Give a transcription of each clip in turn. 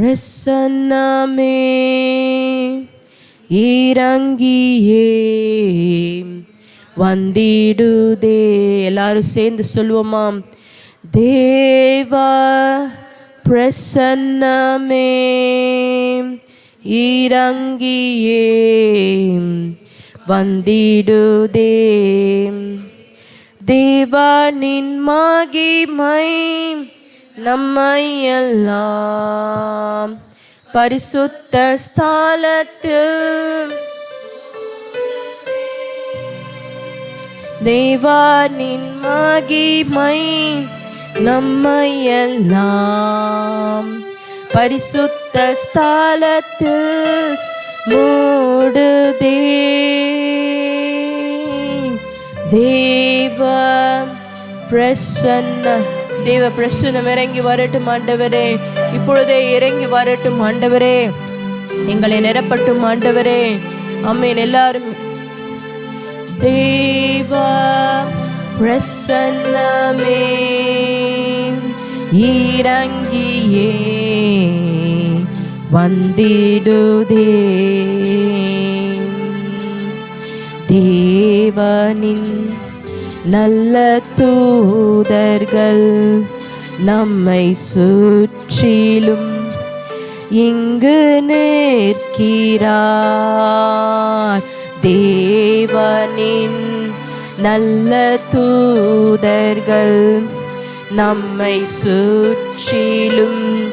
பிரசன்னமே இறங்கியே வந்திடுதே. எல்லாரும் சேர்ந்து சொல்லுவோமாம். தேவா பிரசன்னமே இறங்கியே வந்திடுதே. தேவனின் மகிமை நம்மை எல்லாம் பரிசுத்த ஸ்தலத்தில் தேவனின் மகிமை நம்மை எல்லாம் பரிசுத்த ஸ்தலத்தில் மூடுதே. தேவ பிரசன்னம் இறங்கி வரட்டும் ஆண்டவரே. இப்பொழுதே இறங்கி வரட்டும் ஆண்டவரே. எங்களை நிரப்பட்டும் ஆண்டவரே. ஆமென். எல்லாரும் தேவ பிரசன்னமே இறங்கியே வந்திடுதே. தேவனின் நல்ல தூதர்கள் நம்மை சுற்றிலும் இங்கு நிற்கிறார். தேவனின் நல்ல தூதர்கள் நம்மை சுற்றிலும்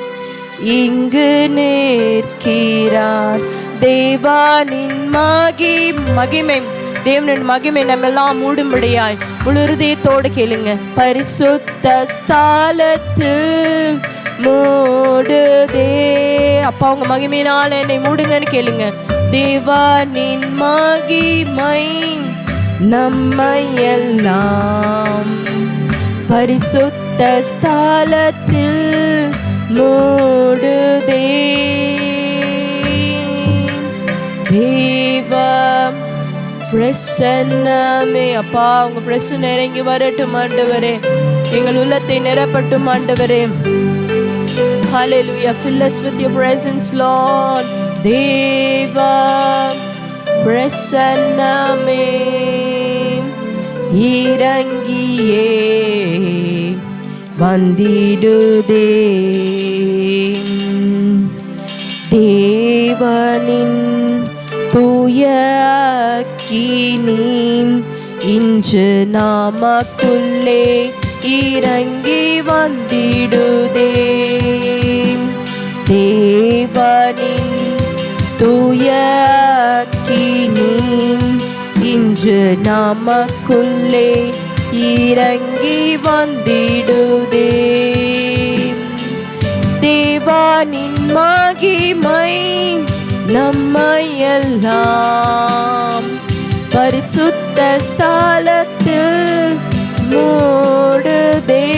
இங்கு நிற்கிறார். தேவனின் மகிமை தேவனின் மகிமை நம்மெல்லாம் மூடும்படியாய் முழு இருதயத்தோடு கேளுங்க. பரிசுத்த ஸ்தலத்தில் மூடுதே. அப்பா உங்க மகிமையினால் என்னை மூடுங்கன்னு கேளுங்க. தேவனின் மகிமை நம்மை எல்லாம் பரிசுத்த ஸ்தலத்தில் மூடுதே. தேவ பிரசன்னமே. அப்பா உங்க பிரசன்னம் இறங்கி வரட்டும் ஆண்டவரே. எங்கள் உள்ளத்தை நிரப்பட்டும் ஆண்டவரே. Hallelujah. Fill us with your presence, Lord. தேவா பிரசன்னமே இறங்கியே வந்திடுதே. தேவனின் தூய அக்கினி இன்று நமக்குள்ளே இறங்கி வந்திடுதே. தேவனின் தூய அக்கினி இன்று நமக்குள்ளே இறங்கி வந்திடுதே. தேவனின் மகிமை நம்மை எல்லாம் பரிசுத்த ஸ்தலத்தில் மூடுதே.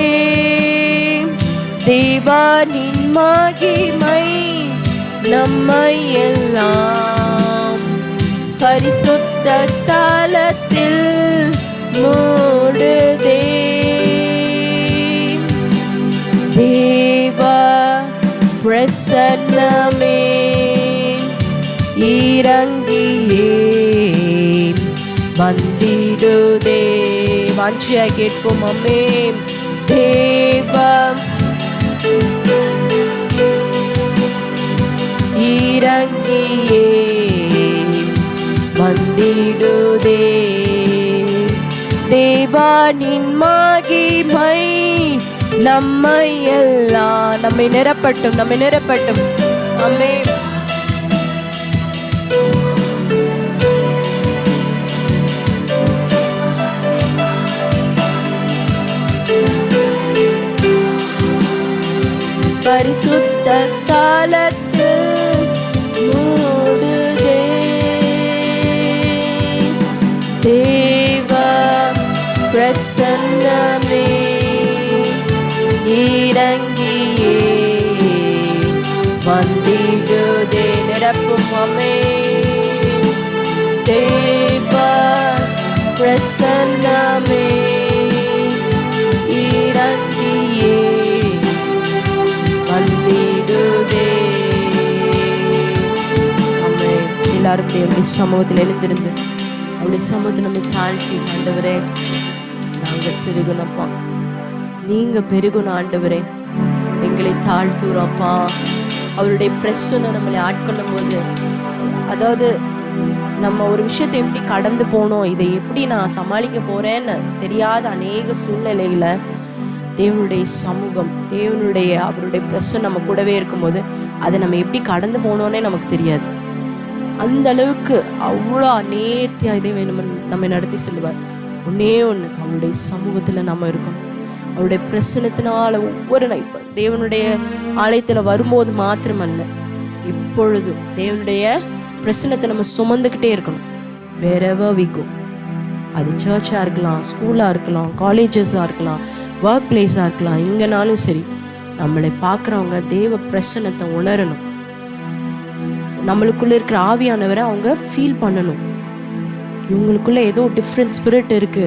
தேவனின் மகிமை நம்மை எல்லாம் பரிசுத்த ஸ்தலத்தில் மூடுதே. தேவ பிரசன்னமே இறங்கியே வந்திடுதே. வாஞ்சியா கேட்போம். அம்மே. தேவ இறங்கியே வந்திடுதே. தேவனின் மகிமை நம்மை எல்லாம் நம்மை நிரப்பட்டும், நம்மை நிரப்பட்டும். அம்மே. பரிசுத்த ஸ்தலத்தில் மூடுதே. தேவ பிரசன்னமே இறங்கியே வந்திடுதே. நிரப்பும் அம்மே. தேவ பிரசன்னமே இறங்கியே வந்திடுதே. எல்லாரும் அவருடைய சமூகத்தில் எழுந்திருந்து அவருடைய சமூகத்தை நம்ம தாழ்த்தி, ஆண்டவரே நாங்கள் சிறுகுனப்பா, நீங்க பெருகுன ஆண்டவரே, எங்களை தாழ்த்துறோம்ப்பா. அவருடைய பிரச்சனை நம்மளை ஆட்கொள்ளும் போது, அதாவது நம்ம ஒரு விஷயத்தை எப்படி கடந்து போனோம், இதை எப்படி நான் சமாளிக்க போறேன்னு தெரியாத அநேக சூழ்நிலையில தேவனுடைய சமூகம், அவருடைய பிரச்சனை நம்ம கூடவே இருக்கும்போது அதை நம்ம எப்படி கடந்து போனோன்னே நமக்கு தெரியாது. அந்த அளவுக்கு அவ்வளோ நேர்த்தியாக இதை நம்ம நடத்தி செல்வார். ஒன்னே ஒன்று, அவருடைய சமூகத்தில் நம்ம இருக்கணும். அவருடைய பிரசனத்தினால ஒவ்வொரு நாள் இப்போ தேவனுடைய ஆலயத்தில் வரும்போது மாத்திரமல்ல, இப்பொழுதும் தேவனுடைய பிரசனத்தை நம்ம சுமந்துக்கிட்டே இருக்கணும். wherever we go, அது சர்ச்சாக இருக்கலாம், ஸ்கூலாக இருக்கலாம், காலேஜஸாக இருக்கலாம், ஒர்க் பிளேஸாக இருக்கலாம், எங்கேனாலும் சரி நம்மளை பார்க்குறவங்க தேவ பிரசனத்தை உணரணும். நம்மளுக்குள்ளே இருக்கிற ஆவியானவரை அவங்க ஃபீல் பண்ணணும். இவங்களுக்குள்ள ஏதோ டிஃப்ரெண்ட் ஸ்பிரிட் இருக்கு.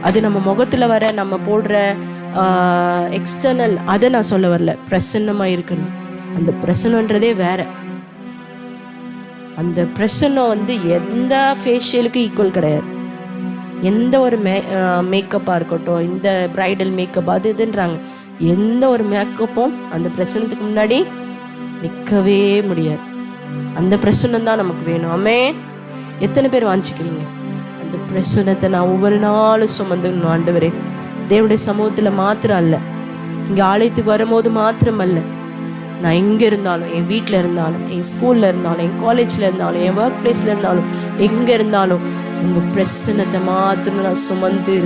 அது நம்ம முகத்தில் வர நம்ம போடுற எக்ஸ்டர்னல் அதை நான் சொல்ல வரல, பிரசன்னமாக இருக்கணும். அந்த பிரசன்னன்றதே வேற. அந்த பிரசன்னம் எந்த ஃபேஷியலுக்கும் ஈக்குவல் கிடையாது. எந்த ஒரு மேக்கப்பாக இருக்கட்டும், இந்த பிரைடல் மேக்கப் அது இதுன்றாங்க, எந்த ஒரு மேக்கப்பும் அந்த பிரசன்னத்துக்கு முன்னாடி நிற்கவே முடியாது. அந்த பிரசன்னம் தான் நமக்கு வேணும். ஆமென். எத்தனை பேர் வாஞ்சிக்கிறீங்க அந்த பிரசன்னத்தை? நான் ஒவ்வொரு நாளும் சுமந்துக்கணும். ஆண்டவரே, தேவனுடைய சமூகத்தில் மாத்திரம் அல்ல, இங்கே ஆலயத்துக்கு வரும்போது மாத்திரம் அல்ல, நான் எங்கே இருந்தாலும், என் வீட்டில் இருந்தாலும், என் ஸ்கூலில் இருந்தாலும், என் காலேஜில் இருந்தாலும், என் ஒர்க் பிளேஸில் இருந்தாலும், எங்கே இருந்தாலும் உங்கள் பிரசன்னத்தை மாத்திரம் நான் சுமந்து,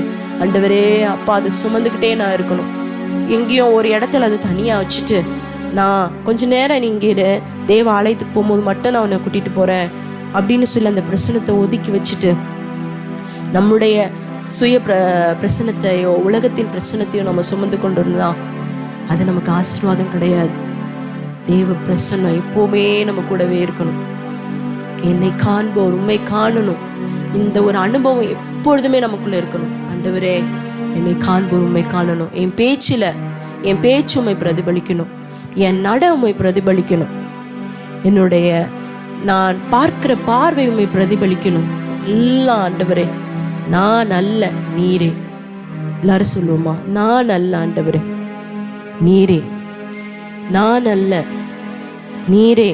ஆண்டவரே அப்பா, அதை சுமந்துக்கிட்டே நான் இருக்கணும். எங்கேயும் ஒரு இடத்துல அதை தனியாக வச்சுட்டு நான் கொஞ்ச நேரம் நீங்கள் தேவ ஆலயத்துக்கு போகும்போது மட்டும் நான் உன்னை கூட்டிகிட்டு போகிறேன் அப்படின்னு சொல்லி அந்த பிரசனத்தை ஒதுக்கி வச்சுட்டு நம்முடைய சுய பிரசனத்தையோ உலகத்தின் பிரசனத்தையோ நம்ம சுமந்து கொண்டு இருந்தால் அது நமக்கு ஆசீர்வாதம் கிடையாது. தேவ பிரசன்னம் எப்போவுமே நம்ம கூடவே இருக்கணும். என்னை காண்போர் உண்மை காணணும், இந்த ஒரு அனுபவம் எப்பொழுதுமே நமக்குள்ள இருக்கணும். ஆண்டவரே, என்னை காண்போர் உண்மை காணணும். என் பேச்சில் என் பேச்சு உண்மை பிரதிபலிக்கணும், என் நட உண்மை பிரதிபலிக்கணும், என்னுடைய நான் பார்க்கிற பார்வை உண்மை பிரதிபலிக்கணும். எல்லாம் ஆண்டவரே, நான் அல்ல நீரே. எல்லாரும் சொல்லுவோமா? நான் அல்ல ஆண்டவரே நீரே, நான் அல்ல நீரே.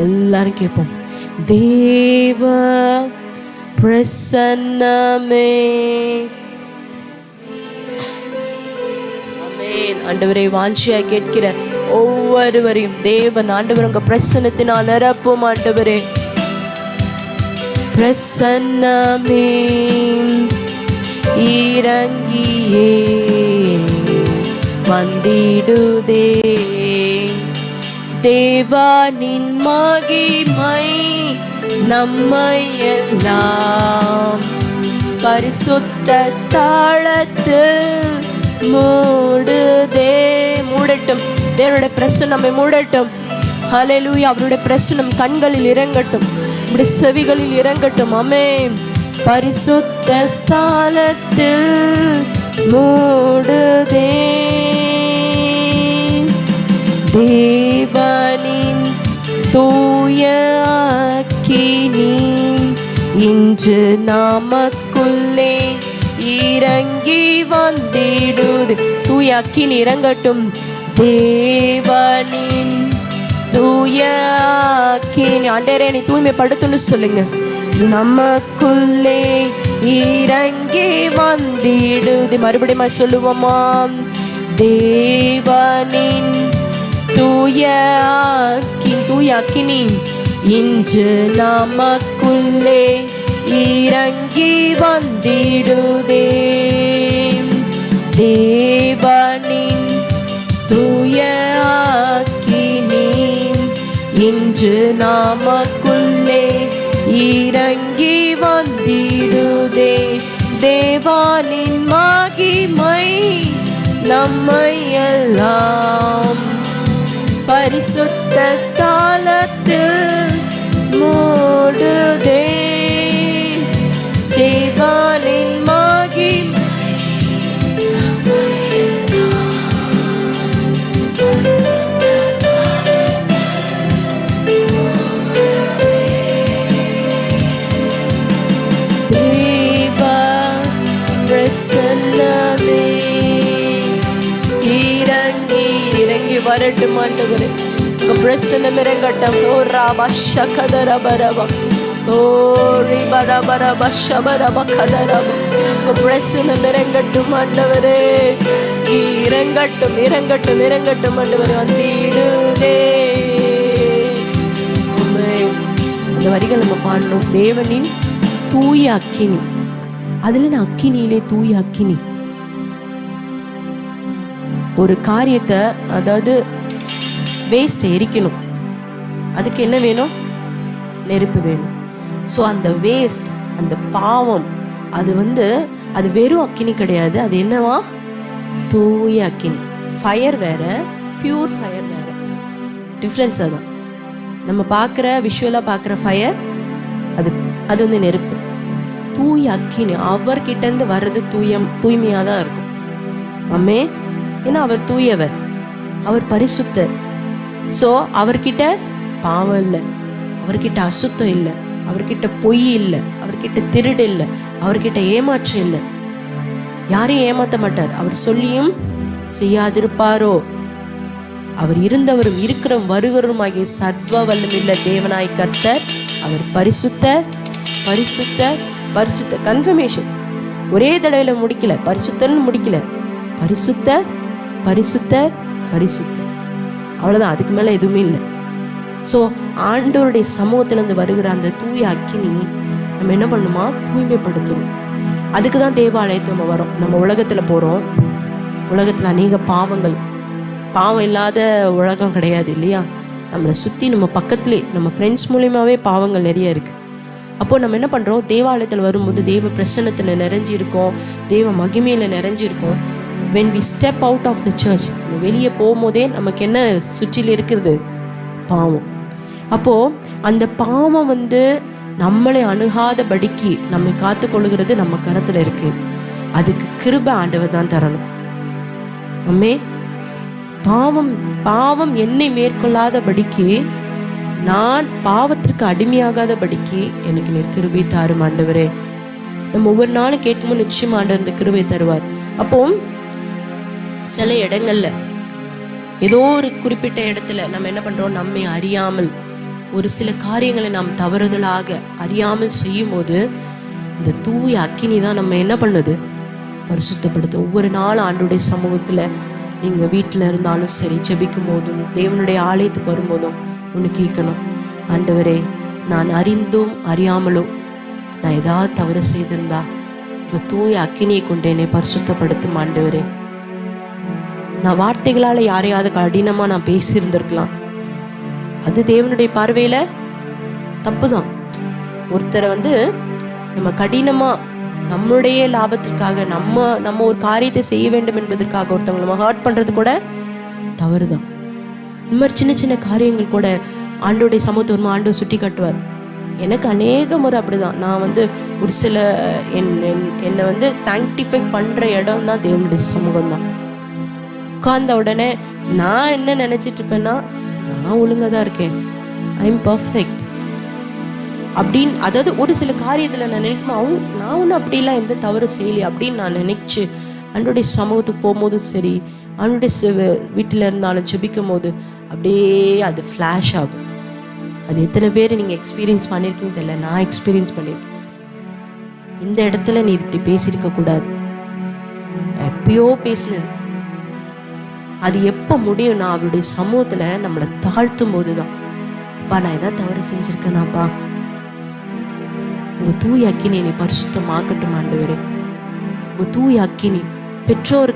எல்லாரும் கேட்போம். தேவ பிரசன்னமே. ஆமென். ஆண்டவரே, வாஞ்சியாய் கேட்கிற ஒவ்வொருவரையும் தேவன் ஆண்டவர் உங்க பிரசன்னத்தினால் நிரப்பும். ஆண்டவரே, பிரசன்னமே இறங்கியே வந்திடுதே, தேவனின் மகிமை நம்மை எல்லாம் பரிசுத்த ஸ்தலத்தில் மூடுதே. மூடட்டும், தேவனுடைய பிரசன்னம் நம்மை மூடட்டும். ஹல்லேலூயா. அவருடைய பிரசன்னம் கண்களில் இறங்கட்டும், நம்முடைய செவிகளில் இறங்கட்டும். ஆமென். பரிசுத்த ஸ்தலத்தில் மூடுதே, தேவனின் தூய அக்கினி இன்று நமக்குள்ளே இறங்கி வந்திடுது. தூய அக்கினி இறங்கட்டும். தேவனின் தூய அக்கினி. ஆண்டவரே, நீ தூய்மைப்படுத்துன்னு சொல்லுங்க. நமக்குள்ளே இறங்கி வந்திடுது. மறுபடியும் சொல்லுவோமா? தேவனின் தூய அக்கினி இன்று நமக்குள்ளே இறங்கி வந்திடுதே, தேவனின் தூய அக்கினி இன்று நமக்குள்ளே இறங்கி வந்திடுதே, தேவனின் மகிமை நம்மை எல்லாம் பரிசுத்த ஸ்தலத்தில் மூடுதே, தேவனின் மகிமை வரட்டும் ஆண்டவரே. உங்க பிரசன்னம் இறங்கட்டும். ஓ ராபா ஷகதர பரபா, ஓ ரிபர பரபா ஷபரபா கதரபா. உங்க பிரசன்னம் இறங்கட்டும் ஆண்டவரே. இறங்கட்டும் இறங்கட்டும் இறங்கட்டும் ஆண்டவரே. வந்திடுதே. அந்த வரிகள் நம்ம பாடணும். தேவனின் தூய அக்கினி. அதுல நான் அக்கினியிலே தூய அக்கினி. ஒரு காரியத்தை, அதாவது வேஸ்ட் எரிக்கணும், அதுக்கு என்ன வேணும்? நெருப்பு வேணும். ஸோ அந்த வேஸ்ட், அந்த பாவம், அது வெறும் அக்கினி கிடையாது. அது என்னவா? தூய அக்கினி. ஃபயர் வேற, பியூர் ஃபயர் வேற. டிஃப்ரென்ஸ் அதான். நம்ம பார்க்குற விஷுவலாக பார்க்குற ஃபயர் அது நெருப்பு. தூய அக்கினி அவர்கிட்டேருந்து வர்றது தூய்மையாக தான் இருக்கும். அம்மே, ஏன்னா அவர் தூயவர், அவர் பரிசுத்தர். ஸோ அவர்கிட்ட பாவம் இல்லை, அவர்கிட்ட அசுத்தம் இல்லை, அவர்கிட்ட பொய் இல்லை, அவர்கிட்ட திருடு இல்லை, அவர்கிட்ட ஏமாற்றம் இல்லை. யாரையும் ஏமாற்ற மாட்டார். அவர் சொல்லியும் செய்யாதிருப்பாரோ. அவர் இருந்தவரும் இருக்கிறவரும் வருகிறவருமாகிய சர்வ வல்லமையுள்ள தேவனாய் கர்த்தர். அவர் பரிசுத்தர் பரிசுத்தர் பரிசுத்தர். கன்ஃபர்மேஷன் ஒரே தடவையில் முடிக்கல, பரிசுத்தர்னு முடிக்கல, பரிசுத்தர் பரிசுத்தர் பரிசுத்தர், அவ்வளோதான். அதுக்கு மேலே எதுவுமே இல்லை. ஸோ ஆண்டவருடைய சமூகத்திலேருந்து வருகிற அந்த தூய அக்கினி நம்ம என்ன பண்ணுமா? தூய்மைப்படுத்தணும். அதுக்கு தான் தேவாலயத்தை நம்ம வரோம். நம்ம உலகத்தில் போகிறோம். உலகத்தில் அநேக பாவம் இல்லாத உலகம் கிடையாது இல்லையா? நம்மளை சுற்றி நம்ம பக்கத்துலேயே நம்ம ஃப்ரெண்ட்ஸ் மூலியமாகவே பாவங்கள் நிறைய இருக்குது. அப்போது நம்ம என்ன பண்ணுறோம்? தேவாலயத்தில் வரும்போது தேவ பிரசன்னத்தில் நிறைஞ்சிருக்கோம், தேவ மகிமையில் நிறைஞ்சிருக்கோம். when we step out of the church, நம்ம வெளியே போகும்போதே நமக்கு என்ன சுற்றில் இருக்கிறது? பாவம். அப்போது அந்த பாவம் நம்மளை அணுகாதபடிக்கு நம்மை காத்து கொள்ளுகிறது நம்ம கரத்தில் இருக்குது. அதுக்கு கிருபை ஆண்டவர் தான் தரணும். அம்மே, பாவம் என்னை மேற்கொள்ளாதபடிக்கு, நான் பாவத்திற்கு அடிமையாகாதபடிக்கு எனக்கு நீர் கிருபை தாரும் ஆண்டவரே. நம்ம ஒவ்வொரு நாளும் கேட்கும்போது நிச்சயமா ஆண்டவர் இந்த கிருபை தருவார். அப்போ சில இடங்கள்ல, ஏதோ ஒரு குறிப்பிட்ட இடத்துல நம்ம என்ன பண்றோம்? நம்மை அறியாமல் ஒரு சில காரியங்களை நாம் தவறுதலாக அறியாமல் செய்யும் போது இந்த தூய அக்கினி தான் நம்ம என்ன பண்ணுது? பரிசுத்தப்படுத்து. ஒவ்வொரு நாளும் ஆண்டவருடைய சமூகத்தில் நீங்கள் வீட்டில் இருந்தாலும் சரி, ஜெபிக்கும் போதும், தேவனுடைய ஆலயத்துக்கு வரும்போதும் ஒன்று கேட்கணும். ஆண்டவரே, நான் அறிந்தும் அறியாமலும் நான் ஏதாவது தவறு செய்திருந்தா உங்கள் தூய அக்கினியை கொண்டு என்னை பரிசுத்தப்படுத்தும் ஆண்டவரே. நான் வார்த்தைகளால் யாரையாவது கடினமாக நான் பேசியிருந்திருக்கலாம். அது தேவனுடைய பார்வையில் தப்பு தான். ஒருத்தரை நம்ம கடினமாக நம்மளுடைய லாபத்திற்காக நம்ம ஒரு காரியத்தை செய்ய வேண்டும் என்பதற்காக ஒருத்தவங்களை நம்ம ஹர்ட் பண்ணுறது கூட தவறு தான். இந்த மாதிரி சின்ன சின்ன காரியங்கள் கூட ஆண்டோடைய சமத்துவம் ஆண்டவர் சுட்டி காட்டுவார். எனக்கு அநேக முறை அப்படிதான். நான் ஒரு சில என்னை சாங்டிஃபை பண்ணுற இடம் தான் தேவனுடைய சமூகம் தான். உட்கார்ந்த உடனே நான் என்ன நினச்சிட்டு இருப்பேன்னா, நான் ஒழுங்காக தான் இருக்கேன், ஐ எம் பர்ஃபெக்ட் அப்படின்னு. அதாவது ஒரு சில காரியத்தில் நான் நினைக்கும், நான் ஒன்றும் அப்படிலாம் எந்த தவறு செய்யலையே அப்படின்னு நான் நினைச்சு அவனுடைய சமூகத்துக்கு போகும்போதும் சரி, அவனுடைய வீட்டில் இருந்தாலும் ஜெபிக்கும் போது அப்படியே அது ஃப்ளாஷ் ஆகும். அது எத்தனை பேர் நீங்கள் எக்ஸ்பீரியன்ஸ் பண்ணியிருக்கீங்க தெரியல, நான் எக்ஸ்பீரியன்ஸ் பண்ணியிருக்கேன். இந்த இடத்துல நீ இப்படி பேசியிருக்க கூடாது, எப்பயோ பேசினது. அது எப்போ முடியும்னா அவருடைய சமூகத்தில் நம்மளை தாழ்த்தும் போது தான். அப்பா, நான் ஏதாவது தவறு செஞ்சுருக்கேனாப்பா, உங்கள் தூய அக்கினி என்னை பரிசுத்தமாக்கட்டும் ஆண்டவரே. உங்கள் தூய அக்கினி. பெற்றோர்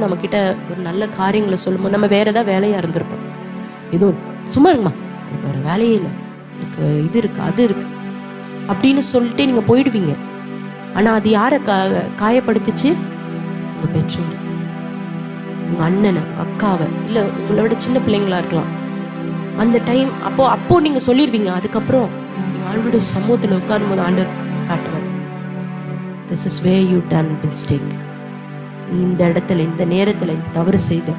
நம்மக்கிட்ட ஒரு நல்ல காரியங்களை சொல்லும்போது நம்ம வேறு ஏதாவது வேலையாக இருந்திருப்போம். ஏதோ சும்மா இருக்குமா, எனக்கு ஒரு வேலையே இல்லை, எனக்கு இது இருக்குது அது இருக்குது அப்படின்னு சொல்லிட்டு நீங்கள் போயிடுவீங்க. ஆனால் அது யாரை காயப்படுத்துச்சு? உங்கள் பெற்றோர், உங்கள் அண்ணனை, உங்கள் அக்காவை, இல்லை உங்களோட சின்ன பிள்ளைங்களா இருக்கலாம். அந்த டைம் அப்போ நீங்கள் சொல்லிடுவீங்க. அதுக்கப்புறம் நீங்கள் ஆண்டவருடைய சமூகத்தில் உட்காரும் போது ஆண்டவர் காட்டுவார், this is where you done mistake, நீ இந்த இடத்துல இந்த நேரத்தில் இந்த தவறு செய்த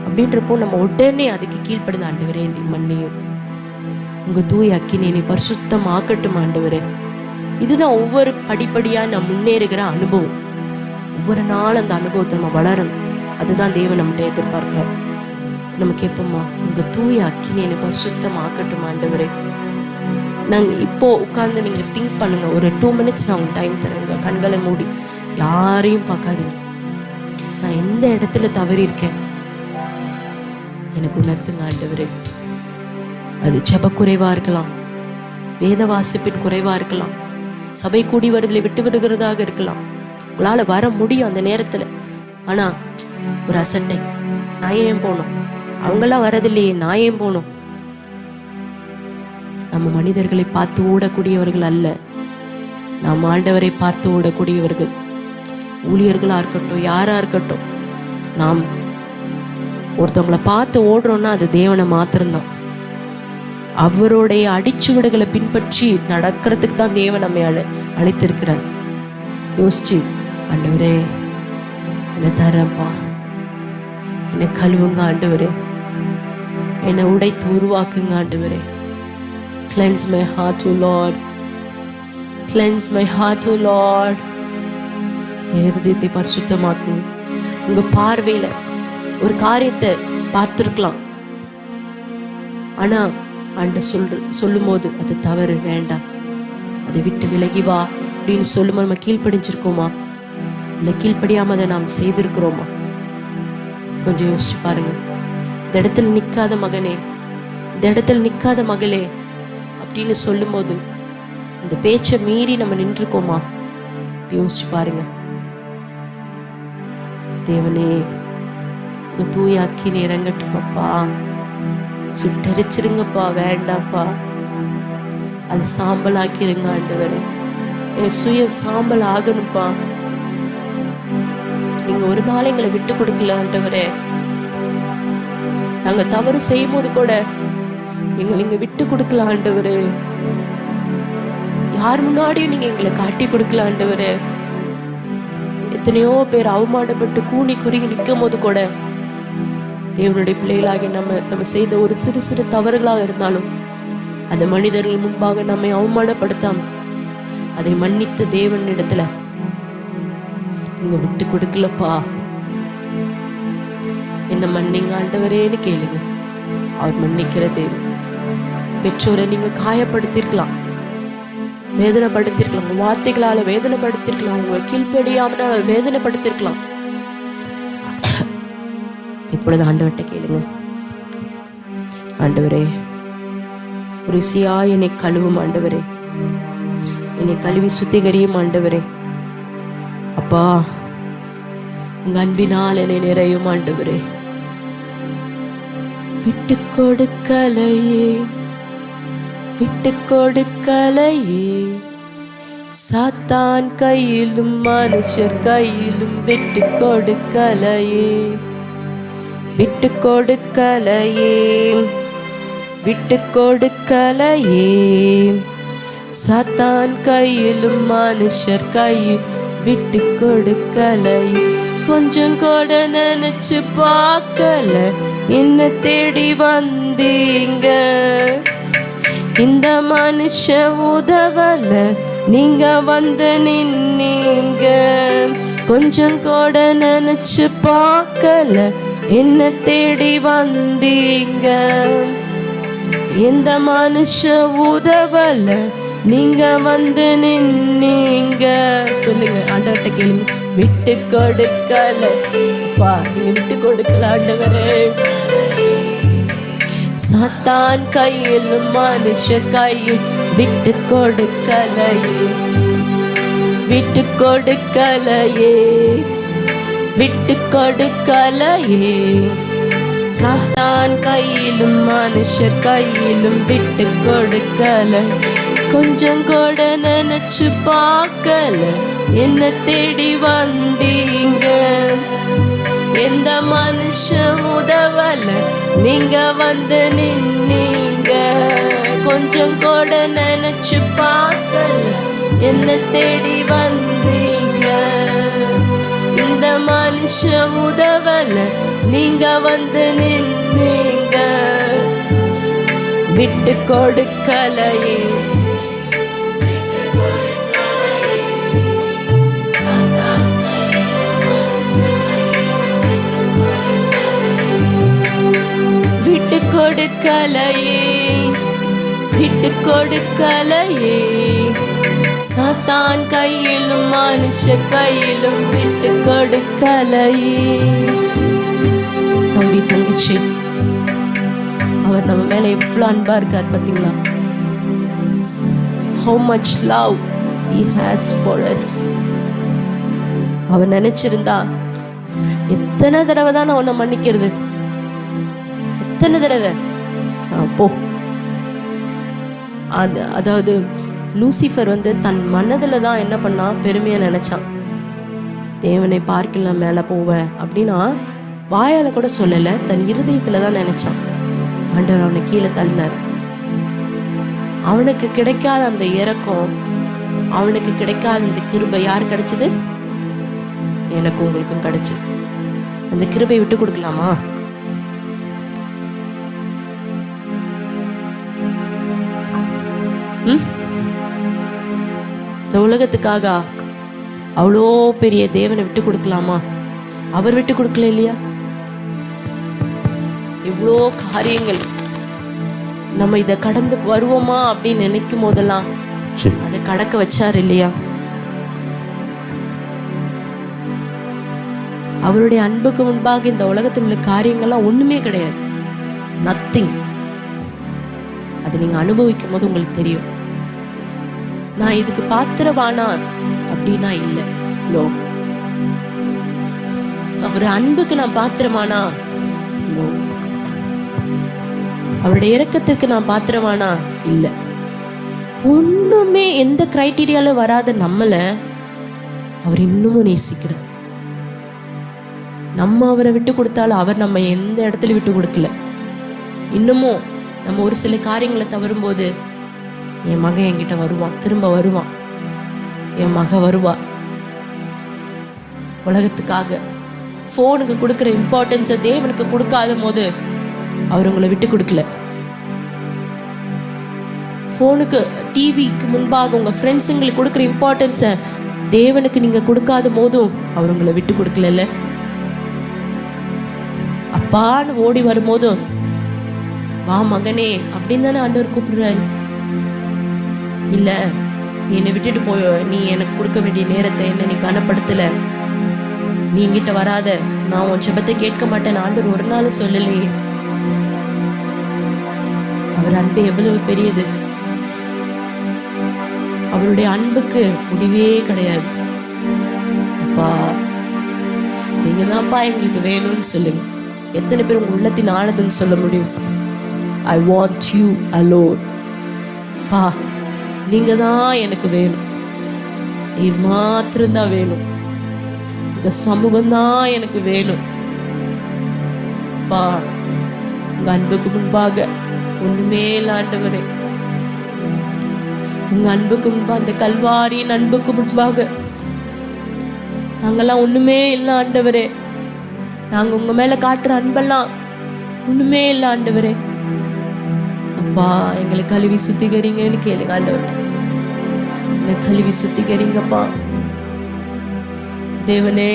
அப்படின்றப்போ நம்ம உடனே அதுக்கு கீழ்ப்படுத்த, ஆண்டவரே நீ மன்னியும், உங்கள் தூய அக்கினி நீ பரிசுத்தமாக்கட்டும் ஆண்டவரே. இதுதான் ஒவ்வொரு படிப்படியாக நான் முன்னேறுகிற அனுபவம். ஒவ்வொரு நாள் அந்த அனுபவத்தை நம்ம வளரணும். அதுதான் தேவன் நம்மகிட்ட எதிர்பார்க்கிறார். நம்ம கேட்போமா, உங்க தூய அக்கினி என்னை பரிசுத்தமாக்கட்டும் ஆண்டவரே. நாங்கள் இப்போ உட்காந்து நீங்கள் திங்க் பண்ணுங்க. ஒரு 2 minutes நான் உங்களுக்கு டைம் தரேங்க. கண்களை மூடி யாரையும் பார்க்காதீங்க. நான் எந்த இடத்துல தவறி இருக்கேன் எனக்கு உணர்த்துங்க ஆண்டவரே. அது ஜெப குறைவா இருக்கலாம், வேத வாசிப்பின் குறைவா இருக்கலாம், சபை கூடி வருதலை விட்டு விடுகிறதாக இருக்கலாம். உங்களால வர முடியும் அந்த நேரத்துல. ஆனா ஒரு அசட்டை, நான் ஏன் போகணும், அவங்கெல்லாம் வரதில்லையே நான் ஏன் போகணும். நம்ம மனிதர்களை பார்த்து ஓடக்கூடியவர்கள் அல்ல, நாம் ஆண்டவரை பார்த்து ஓடக்கூடியவர்கள். ஊழியர்களா இருக்கட்டும், யாரா இருக்கட்டும், நாம் ஒருத்தவங்களை பார்த்து ஓடுறோம்னா அது தேவனை மாத்திரம்தான். அவருடைய அடிச்சுவடுகளை பின்பற்றி நடக்கிறதுக்கு தான் தேவன் நம்மை அழைத்திருக்கிறார். யோசிச்சு, ஆண்டவரே என்னை தரப்பா, என்னை கழுவுங்க ஆண்டவரே, என்னை உடைத்து உருவாக்குங்க ஆண்டவரே. Cleanse my heart, O Lord. Cleanse my heart, O Lord. இருதயத்தை பரிசுத்தமாக்குங்க. உங்க பார்வையில ஒரு காரியத்தை பார்த்திருக்கலாம், ஆனா சொல்லும் போது அது தவறு, வேண்டாம், அதை விட்டு விலகி வா அப்படின்னு சொல்லும்போது நம்ம கீழ்ப்படிஞ்சிருக்கோமா, இல்லை கீழ்ப்படியாம அதை நாம் செய்திருக்கிறோமா? கொஞ்சம் யோசிச்சு பாருங்க. இந்த இடத்துல நிக்காத மகனே, இந்த இடத்துல நிக்காத மகளே அப்படின்னு சொல்லும் போது அந்த பேச்சை மீறி நம்ம நின்றுக்கோமா? யோசிச்சு பாருங்க. தேவனே, உங்க தூய அக்கினி இறங்கட்டுமப்பா, சுட்டரிச்சிருங்கப்பா, வேண்டாம்ப்பா, அது சாம்பல் ஆக்கிருங்க ஆண்டவரே. என் சுய சாம்பல் ஆகணும்ப்பா. நீங்க ஒரு நாள் எங்களை விட்டு கொடுக்கல ஆண்டவரே. நாங்க தவறு செய்யும் போது கூட எங்களை இங்க விட்டு கொடுக்கல ஆண்டவரே. யார் முன்னாடியும் நீங்க எங்களை காட்டி கொடுக்கல ஆண்டவரே. எத்தனையோ பேர் அவமானப்பட்டு கூனி குறுகி நிற்கும் போது கூட தேவனுடைய பிள்ளைகளாகி நம்ம செய்த ஒரு சிறு சிறு தவறுகளாக இருந்தாலும் அந்த மனிதர்கள் முன்பாக நம்மை அவமானப்படுத்தாம அதை மன்னித்த தேவன் இடத்துல நீங்க விட்டு கொடுக்கலப்பா, என்ன மன்னிங்க ஆண்டவரேன்னு கேளுங்க. அவர் மன்னிக்கிற தேவன். பெற்றோரை நீங்க காயப்படுத்திருக்கலாம், வேதனைப்படுத்திருக்கலாம், உங்க வார்த்தைகளால வேதனைப்படுத்திருக்கலாம், உங்க கீழ்ப்படியாம வேதனைப்படுத்திருக்கலாம். இப்பொழுது ஆண்டவர்கிட்ட கேளுங்க. ஆண்டவரே, ருசியா என்னை கழுவும் ஆண்டவரே, என்னை கழுவி சுத்திகரியும் ஆண்டவரே. அப்பா, உங்க அன்பினால் என்னை நிறையும் ஆண்டவரே. விட்டு கொடுக்கலையே, விட்டு கொடுக்கலையே, சாத்தான் கையிலும் மனுஷர் கையிலும் விட்டு கொடுக்கலையே, விட்டு கொடுக்கலையே, விட்டு கொடுக்கலையே, சாத்தான் கையிலும் மனுஷர் கையில் விட்டு கொடுக்கலையே. கொஞ்சம் கூட நினைச்சு பார்க்கல, என்ன தேடி வந்தீங்க. இந்த மனுஷ உதவல, நீங்க வந்து நின்னீங்க. கொஞ்சம் கூட நினைச்சு பார்க்கல, என்ன தேடி வந்தீங்க. இந்த மனுஷ உதவல, நீங்க வந்து நின்னீங்க. சொல்லுங்க, ஆண்டவர்கிட்ட கேளுங்க. விட்டு கொடுக்கல அப்பா, நீங்க விட்டு கொடுக்கல ஆண்டவரே. சாத்தான் கையிலும் மனுஷ கையில் விட்டு கொடுக்கலையே, விட்டு கொடுக்கலையே, விட்டு கொடுக்கலையே. சாத்தான் கையிலும் மனுஷர் கையிலும் விட்டு கொடுக்கல. கொஞ்சம் கூட நினைச்சு பார்க்கல, என்ன தேடி வந்தீங்க. எந்த மனுஷன் உதவல, நீங்க வந்து நின்னீங்க. கொஞ்சம் கூட நினைச்சு பார்க்கல, என்ன தேடி வந்தீங்க. இந்த மனுஷன் உதவல, நீங்க வந்து நின்னீங்க. விட்டு கொடுக்கலையே, கொடுக்கலையே, விட்டு கொடுக்கலையே. சாத்தான் கையிலும் மனுஷ கையிலும் விட்டு கொடுக்கலையே. தம்பி தங்கச்சி, அவர் நம்ம மேல எவ்வளவு அன்பா இருக்கார் பாத்தீங்களா? How much love he has for us. அவர் நினைச்சிருந்தா எத்தனை தடவை தான் நான் உன்னை மன்னிக்கிறது, எத்தனை தடவை போ. அதாவது லூசிஃபர் தன் மனதில் தான் என்ன பண்ணா, பெருமையா நினைச்சான். தேவனை பார்க்கலாம் மேலே போவேன் அப்படின்னா வாயால கூட சொல்லலை, தன் இருதயத்துல தான் நினைச்சான். ஆண்டவர் அவனை கீழே தள்ளினார். அவனுக்கு கிடைக்காத அந்த இரக்கம், அவனுக்கு கிடைக்காத அந்த கிருபை யார் கிடைச்சது? எனக்கு உங்களுக்கும் கிடைச்சது. அந்த கிருபை விட்டு கொடுக்கலாமா? இந்த உலகத்துக்காக அவ்வளோ பெரிய தேவனை விட்டு கொடுக்கலாமா? அவர் விட்டு கொடுக்கல இல்லையா? இவ்வளோ காரியங்கள் நம்ம இதை கடந்து வருவோமா அப்படின்னு நினைக்கும் போதெல்லாம் அதை கடக்க வச்சார் இல்லையா? அவருடைய அன்புக்கு முன்பாக இந்த உலகத்தில் உள்ள காரியங்கள்லாம் ஒண்ணுமே கிடையாது, நத்திங். அதை நீங்க அனுபவிக்கும் போது உங்களுக்கு தெரியும். நான் இதுக்கு பாத்திரவானா அப்படின்னா இல்லை. நோ. அவர் அன்புக்கு நான் பாத்திரமானா? நோ. அவருடைய இரக்கத்துக்கு நான் பாத்திரமானா? இல்லை. ஒண்ணுமே எந்த கிரைட்டீரியால வராத நம்மள அவர் இன்னமும் நேசிக்கிறார். நம்ம அவரை விட்டு கொடுத்தாலும் அவர் நம்ம எந்த இடத்துல விட்டு கொடுக்கல. இன்னமும் நம்ம ஒரு சில காரியங்களை தவறும் போது என் மகன் என்கிட்ட வருவான், திரும்ப வருவான், என் மக வருவா. உலகத்துக்காக போனுக்கு கொடுக்குற இம்பார்ட்டன்ஸை தேவனுக்கு கொடுக்காத போது அவர் உங்களை விட்டு கொடுக்கல. போனுக்கு டிவிக்கு முன்பாக உங்க ஃப்ரெண்ட்ஸுங்களுக்கு கொடுக்குற இம்பார்ட்டன்ஸை தேவனுக்கு நீங்க கொடுக்காத போதும் அவர் உங்களை விட்டு கொடுக்கல. அப்பான்னு ஓடி வரும்போதும் வா மகனே அப்படின்னு தானே ஆண்டவர் கூப்பிடுறாரு. இல்ல நீ என்னை விட்டுட்டு போய், நீ எனக்கு கொடுக்க வேண்டிய நேரத்தை என்ன நீ கனப்படுத்தல, நீ என்கிட்ட வராத, நான் உன் ஜெபத்தை கேட்க மாட்டேன் ஆண்டவர் ஒரு நாள் சொல்லலையே. அவர் அன்பு எவ்வளவு பெரியது! அவருடைய அன்புக்கு முடிவே கிடையாது. அப்பா நீங்க தான்ப்பா எங்களுக்கு வேணும்னு சொல்லுங்க. எத்தனை பேர் உங்க உள்ளத்தின் ஆனதுன்னு சொல்ல முடியும்? I want you alone. பா நீங்க தான் எனக்கு வேணும், நீர் மாத்திரம்தான் வேணும், உங்க சமூகம் தான் எனக்கு வேணும். பா உங்க அன்புக்கு முன்பாக ஒண்ணுமே இல்லை ஆண்டவரே. உங்க அன்புக்கு முன்பாக, அந்த கல்வாரியின் அன்புக்கு முன்பாக நாங்கெல்லாம் ஒண்ணுமே இல்லை ஆண்டவரே. நாங்க உங்க மேல காட்டுற அன்பெல்லாம் ஒண்ணுமே இல்லை ஆண்டவரே. அப்பா எங்களை கழுவி சுத்திகரிங்கன்னு கேளுங்க ஆண்டவர். எங்களை கழுவி சுத்திகரிங்கப்பா தேவனே,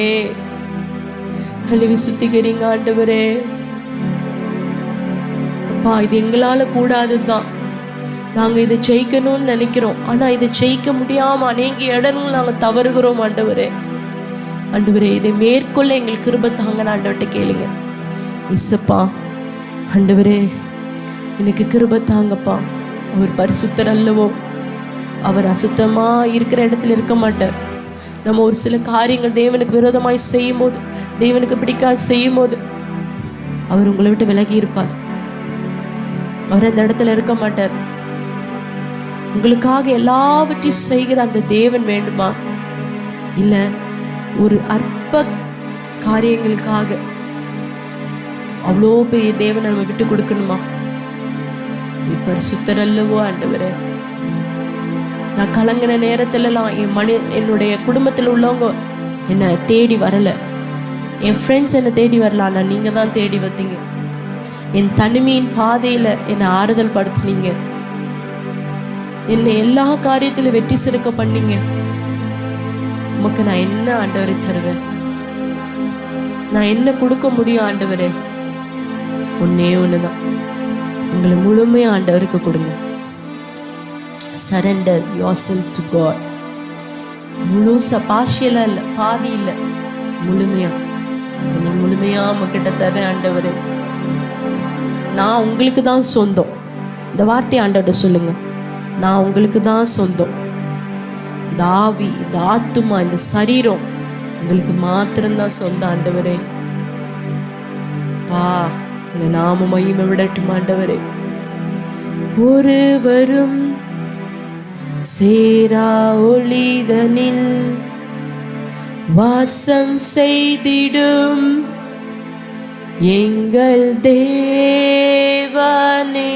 கழுவி சுத்திகரிங்க ஆண்டவரே. அப்பா இது எங்களால கூடாதுதான், நாங்க இதை ஜெயிக்கணும்னு நினைக்கிறோம், ஆனா இதை ஜெயிக்க முடியாம அநேக இடங்களும் நாங்க தவறுகிறோம் ஆண்டவரே. ஆண்டவரே இதை மேற்கொள்ள எங்களுக்கு கிருபை தாங்கன்னு ஆண்டவர்கிட்ட கேளுங்க. இசப்பா ஆண்டவரே எனக்கு கிருபை தாங்கப்பா. அவர் பரிசுத்தர் அல்லவோ, அவர் அசுத்தமா இருக்கிற இடத்துல இருக்க மாட்டார். நம்ம ஒரு சில காரியங்கள் தேவனுக்கு விரோதமாய் செய்யும் போது, தேவனுக்கு பிடிக்காது செய்யும் போது அவர் உங்களை விட்டு விலகி இருப்பார். அவர் அந்த இடத்துல இருக்க மாட்டார். உங்களுக்காக எல்லாவற்றையும் செய்கிற அந்த தேவன் வேண்டுமா? இல்ல ஒரு அற்ப காரியங்களுக்காக அவ்வளோ பெரிய தேவனை நம்ம விட்டு கொடுக்கணுமா? இப்ப சுத்தர் அல்லவோ ஆண்டவரே. நான் கலங்கின நேரத்துலலாம் என்னுடைய குடும்பத்தில் உள்ளவங்க என்னை தேடி வரல, என் ஃப்ரெண்ட்ஸ் என்னை தேடி வரல, ஆனால் நீங்க தான் தேடி வந்தீங்க. என் தனிமையின் பாதையில என்னை ஆறுதல் படுத்துனீங்க, என்னை எல்லா காரியத்திலும் வெற்றி சிறக்க பண்ணீங்க. உமக்கு நான் என்ன ஆண்டவரை தருவேன்? நான் என்ன கொடுக்க முடியும் ஆண்டவரே? ஒன்னே ஒண்ணுதான், உங்களை முழுமையாக ஆண்டவருக்கு கொடுங்க. Surrender yourself to God. முழுசா, பாஷியெல்லாம் இல்லை, பாதி இல்லை, முழுமையா. என்னை முழுமையா உங்ககிட்ட தரேன் ஆண்டவரே. நான் உங்களுக்கு தான் சொந்தம். இந்த வார்த்தையை ஆண்டவர்கிட்ட சொல்லுங்க. நான் உங்களுக்கு தான் சொந்தம். இந்த ஆவி, இந்த ஆத்துமா, இந்த சரீரம் உங்களுக்கு மாத்திரம்தான் சொந்தம் ஆண்டவரே. பா, உங்க நாம மகிமை விடட்டும் ஆண்டவரே. ஒருவரும் சேரா ஒளிதனில் வாசம் செய்திடும் எங்கள் தேவனே,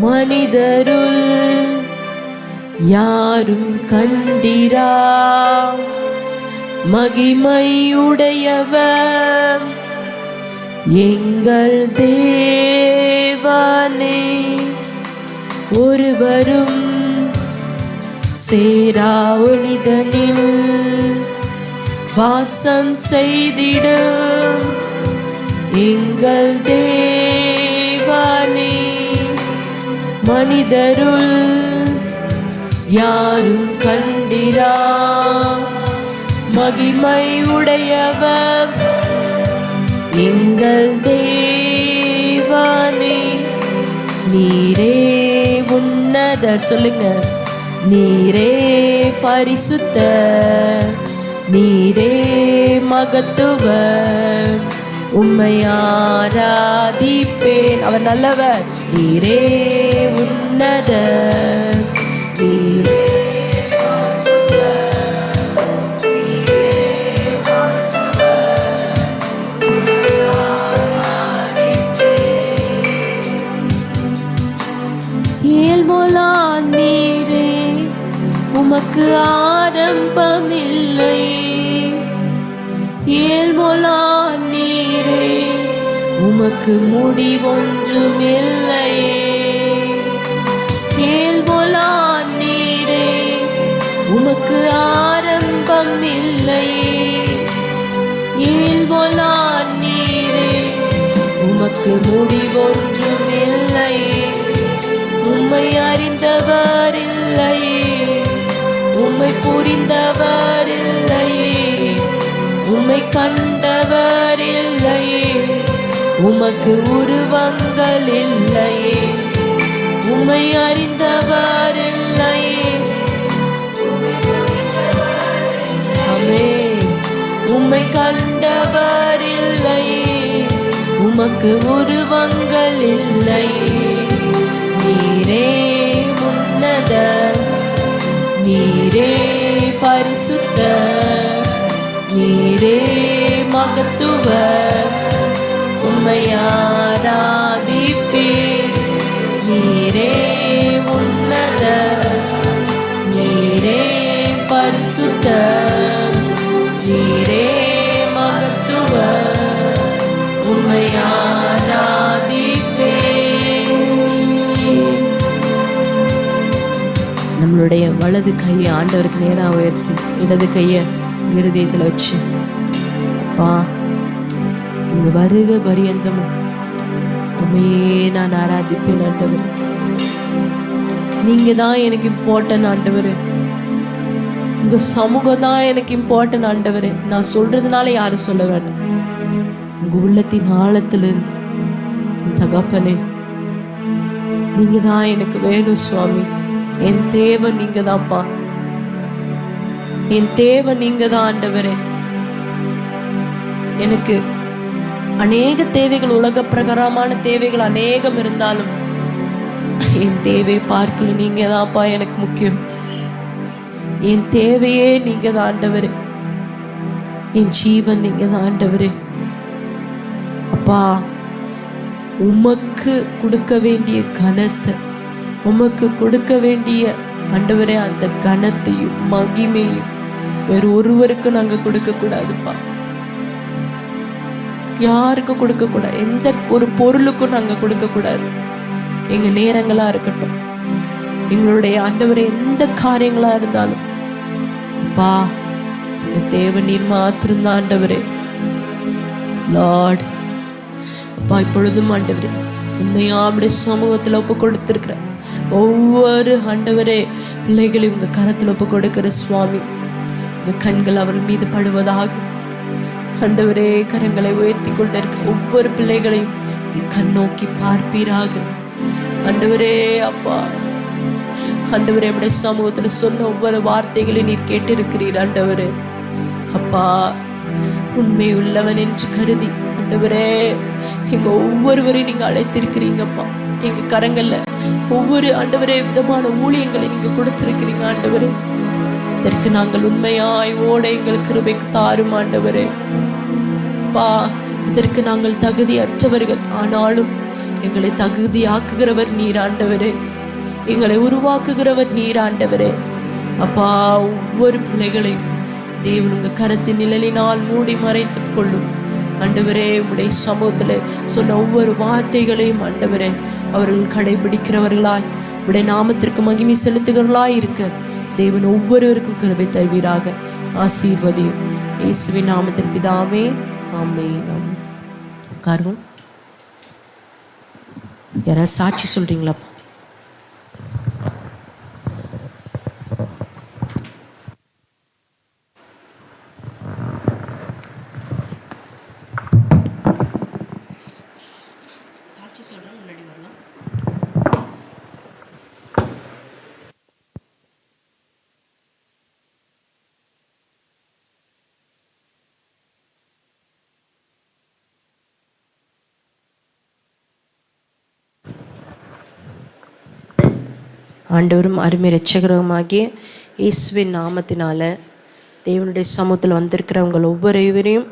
மனிதருள் யாரும் கண்டிரா மகிமையுடையவர் எங்கள் தேவனே. ஒருவரும் சேரா ஒளிதனில் வாசம் செய்திடும் எங்கள் தேவனே, மனிதருள் யாரும் கண்டிரா மகிமை உடையவர் எங்கள் தேவனே. நீரே உன்னதர், சொல்லுங்க. நீரே பரிசுத்த, நீரே மகத்துவர், உம்மை ஆராதிப்பேன். அவர் நல்லவர். நீரே உன்னதர், நீரே நீரே, உமக்கு ஆரம்பமில்லை. ஏல்மொலா நீரே, உமக்கு முடிவொன்றுமில்லையே. ஏல்மொலா நீரே, உமக்கு ஆரம்பமில்லையே. ஏல்மொலா நீரே, உமக்கு முடிவொன்றுமில்லையே. உம்மை அறிந்தவர் இல்லையே, உம்மை புரிந்தவர் இல்லையே, உம்மை கண்டவர் இல்லையே, உமக்கு உருவங்கள் இல்லையே. உம்மை அறிந்தவர் இல்லையே, ஆமென். உம்மை கண்டவர் இல்லையே, உமக்கு உருவங்கள் இல்லையே. நீரே உன்னத, நீரே பரிசுத்த, நீரே மகத்துவ, உம்மை ஆராதிப்பேன். நீரே உன்னத, நீரே பரிசுத்த, நீரே மகத்துவ, உம்மை நம்மளுடைய வலது கையை ஆண்டவருக்கு நேராக உயர்த்தி இடது கையை இருதயத்தில் வச்சு, அப்பா உங்க வருக பரியந்தமும் உண்மையே நான் ஆராதிப்பேன் ஆண்டவர். நீங்க தான் எனக்கு இம்பார்ட்டன் ஆண்டவர். உங்க சமூகம் தான் எனக்கு இம்பார்ட்டன் ஆண்டவர். நான் சொல்றதுனால யாரும் சொல்ல வேண்டாம். உங்க உள்ளத்தின் ஆழத்திலிருந்து தகப்பனே, நீங்க தான் எனக்கு வேணும் சுவாமி. என் தேவை நீங்க தான்ப்பா, என் தேவை நீங்க தான் ஆண்டவரே. எனக்கு அநேக தேவைகள், உலக பிரகாரமான தேவைகள் அநேகம் இருந்தாலும் என் தேவையை பார்க்கல, நீங்க தான்ப்பா எனக்கு முக்கியம். என் தேவையே நீங்க தான் ஆண்டவரே. என் ஜீவன் நீங்க தான் ஆண்டவரே. அப்பா, உமக்கு கொடுக்க வேண்டிய கனத்தை, உமக்கு கொடுக்க வேண்டிய ஆண்டவரே அந்த கனத்தையும் மகிமையும் வேறு ஒருவருக்கு நாங்க கொடுக்க கூடாதுப்பா. யாருக்கும் கொடுக்க கூடாது. எந்த ஒரு பொருளுக்கும் நாங்க கொடுக்க கூடாது. எங்க நேரங்களா இருக்கட்டும், எங்களுடைய ஆண்டவரே எந்த காரியங்களா இருந்தாலும் அப்பா, எங்க தேவை நீர் மாத்திருந்த ஆண்டவரே. லார்ட் அப்பா, இப்பொழுதும் ஆண்டவரே உண்மையா அப்படி சமூகத்தில் ஒப்பு கொடுத்துருக்குற ஒவ்வொரு ஆண்டவரே பிள்ளைகளையும் உங்கள் கரத்தில் ஒப்பு கொடுக்கிற சுவாமி, உங்கள் கண்கள் அவர்கள் மீது படுவதாக. ஆண்டவரே, கரங்களை உயர்த்தி கொண்டிருக்க ஒவ்வொரு பிள்ளைகளையும் கண் நோக்கி பார்ப்பீராக. ஆண்டவரே அப்பா, ஆண்டவரே நம்முடைய சமூகத்தில் சொன்ன ஒவ்வொரு வார்த்தைகளை நீர் கேட்டிருக்கிறீர். ஆண்டவரே அப்பா, உண்மை உள்ளவன் என்று கருதி ஆண்டவரே எங்க ஒவ்வொருவரையும் நீங்க அழைத்திருக்கிறீங்கப்பா. எங்க கரங்கள்ல ஒவ்வொரு ஆண்டவரே விதமான ஊழியங்களை நீங்க கொடுத்திருக்கிறீங்க. ஆண்டவரே, இதற்கு நாங்கள் உண்மையாய் ஓட எங்கள் கிருபைக்கு தாரும். ஆண்டவரே அப்பா, இதற்கு நாங்கள் தகுதியற்றவர்கள், ஆனாலும் எங்களை தகுதியாக்குகிறவர் நீர். ஆண்டவரே, எங்களை உருவாக்குகிறவர் நீர். ஆண்டவரே அப்பா, ஒவ்வொரு பிள்ளைகளையும் தேவன் உங்கள் கரத்தின் நிழலினால் மூடி மறைத்து கொள்ளும். ஆண்டவரே, உடைய சமூகத்தில் சொன்ன ஒவ்வொரு வார்த்தைகளையும் ஆண்டவரே அவர்கள் கடைபிடிக்கிறவர்களாய் உடைய நாமத்திற்கு மகிமை செலுத்துகிறவர்களாய் இருக்க தேவன் ஒவ்வொருவருக்கும் கிருபை தருவீராக. ஆசீர்வதியும் இயேசுவின் நாமத்தின் பிதாவே, ஆமென். உட்காருவோம். யாராவது சாட்சி சொல்றீங்களா? சாட்சி சொல்றேன், முன்னாடி வரலாம். ஆண்டவரும் அருமை இரட்சகருமாகிய இயேசுவின் நாமத்தினால தேவனுடைய சமூகத்தில் வந்திருக்கிறவங்க ஒவ்வொருவரையும்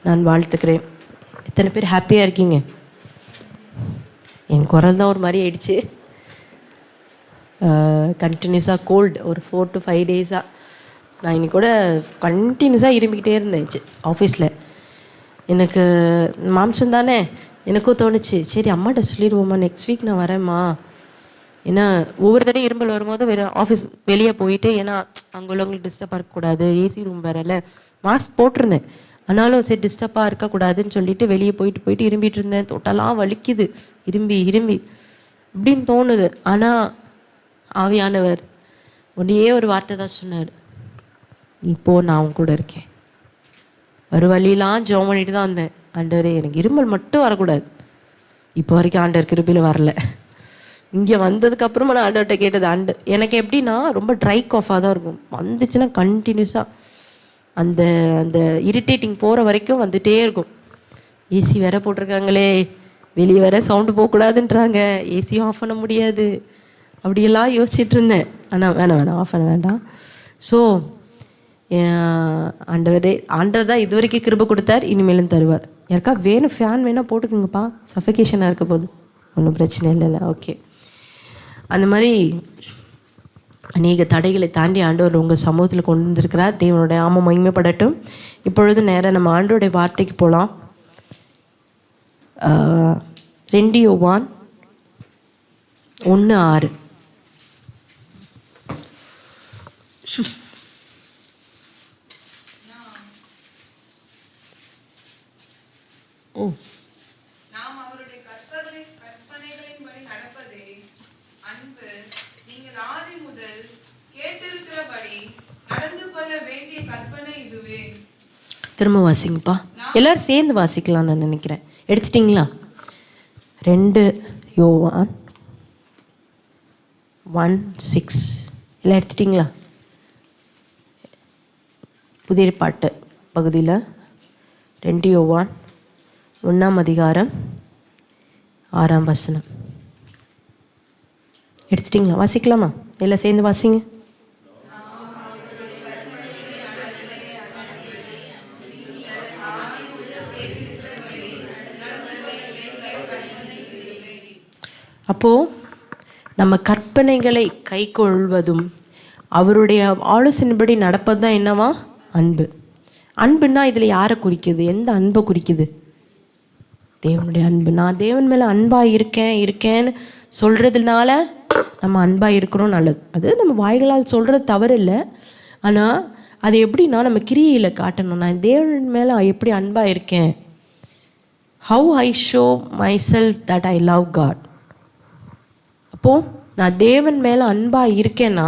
நான் வாழ்த்துக்கிறேன். எத்தனை பேர் ஹாப்பியாக இருக்கீங்க? என் குரல் தான் ஒரு மாதிரி ஆயிடுச்சு. கண்டினியூஸாக கோல்டு ஒரு 4 to 5 டேஸாக நான் இன்னைக்கு கூட கண்டினியூஸாக இரும்பிக்கிட்டே இருந்தேன் ஆஃபீஸில். எனக்கு மாம்சம் தானே, எனக்கும் தோணுச்சு, சரி அம்மாட்ட சொல்லிடுவோம்மா, நெக்ஸ்ட் வீக் நான் வரேம்மா. ஏன்னா ஒவ்வொரு தடையும் இரும்பல் வரும்போது வேறு ஆஃபீஸ் வெளியே போயிட்டு, ஏன்னா அங்கே உள்ளவங்களுக்கு டிஸ்டர்பாக இருக்கக்கூடாது, ஏசி ரூம் வேறல, மாஸ்க் போட்டிருந்தேன், ஆனாலும் சரி டிஸ்டர்பாக இருக்கக்கூடாதுன்னு சொல்லிட்டு வெளியே போயிட்டு இரும்பிட்டு இருந்தேன். தொட்டெல்லாம் வலிக்குது, இரும்பி இப்படின்னு தோணுது. ஆனால் ஆவியானவர் ஒன்றே ஒரு வார்த்தை தான் சொன்னார், இப்போது நான் உன் கூட இருக்கேன். ஒரு வழியெல்லாம் ஜெபம் பண்ணிட்டு தான் வந்தேன், ஆண்டவரே எனக்கு இருமல் மட்டும் வரக்கூடாது. இப்போ வரைக்கும் ஆண்டவர் கிருபையில் வரல. இங்கே வந்ததுக்கப்புறமா நான் ஆண்டவர்கிட்ட கேட்டது, எனக்கு எப்படின்னா ரொம்ப ட்ரை காஃபாக தான் இருக்கும், வந்துச்சுன்னா கண்டினியூஸாக அந்த அந்த இரிட்டேட்டிங் போகிற வரைக்கும் வந்துகிட்டே இருக்கும். ஏசி வேற போட்டிருக்காங்களே, வெளியே வேற சவுண்டு போகக்கூடாதுன்றாங்க, ஏசியும் ஆஃப் பண்ண முடியாது, அப்படியெல்லாம் யோசிச்சுட்டு இருந்தேன். ஆனால் வேணாம் ஆஃப் பண்ண வேண்டாம். ஸோ ஆண்டவர் தான் இது வரைக்கும் கிருபை கொடுத்தார், இனிமேலும் தருவார். யாருக்கா வேணும் ஃபேன் வேணால் போட்டுக்குங்கப்பா, சஃபகேஷனாக இருக்க போது, ஒன்றும் பிரச்சனை இல்லைல்ல. ஓகே, அந்த மாதிரி அநேக தடைகளை தாண்டி ஆண்டவர் உங்கள் சமூகத்தில் கொண்டு வந்திருக்கிறார். தேவனுடைய நாமம் மகிமைப்படட்டும். இப்பொழுது நேராக நம்ம ஆண்டவருடைய வார்த்தைக்கு போகலாம். 2 யோவான் 1:6. திரும்ப வாசிங்கப்பா, எல்லாரும் சேர்ந்து வாசிக்கலாம் நான் நினைக்கிறேன். எடுத்துட்டிங்களா? 2 யோவான் 1:6 எல்லாம் எடுத்துட்டிங்களா? புதிய பாட்டு பகுதியில் 2 யோவான் 1 6 எடுத்துட்டிங்களா? வாசிக்கலாமா? எல்லாம் சேர்ந்து வாசிங்க. அப்போது நம்ம கற்பனைகளை கை கொள்வதும் அவருடைய ஆலோசனைப்படி நடப்பது தான் என்னவா? அன்பு. அன்புன்னா இதில் யாரை குறிக்குது? எந்த அன்பை குறிக்குது? தேவனுடைய அன்பு. நான் தேவன் மேலே அன்பாக இருக்கேன்னு சொல்கிறதுனால நம்ம அன்பாக இருக்கிறோம், நல்லது. அது நம்ம வாய்களால் சொல்கிறது தவறு இல்லை. ஆனால் அது எப்படின்னா நம்ம கிரியையில் காட்டணும். நான் தேவன் மேலே எப்படி அன்பாக இருக்கேன் how I show myself that I love God. அப்போது நான் தேவன் மேலே அன்பாக இருக்கேன்னா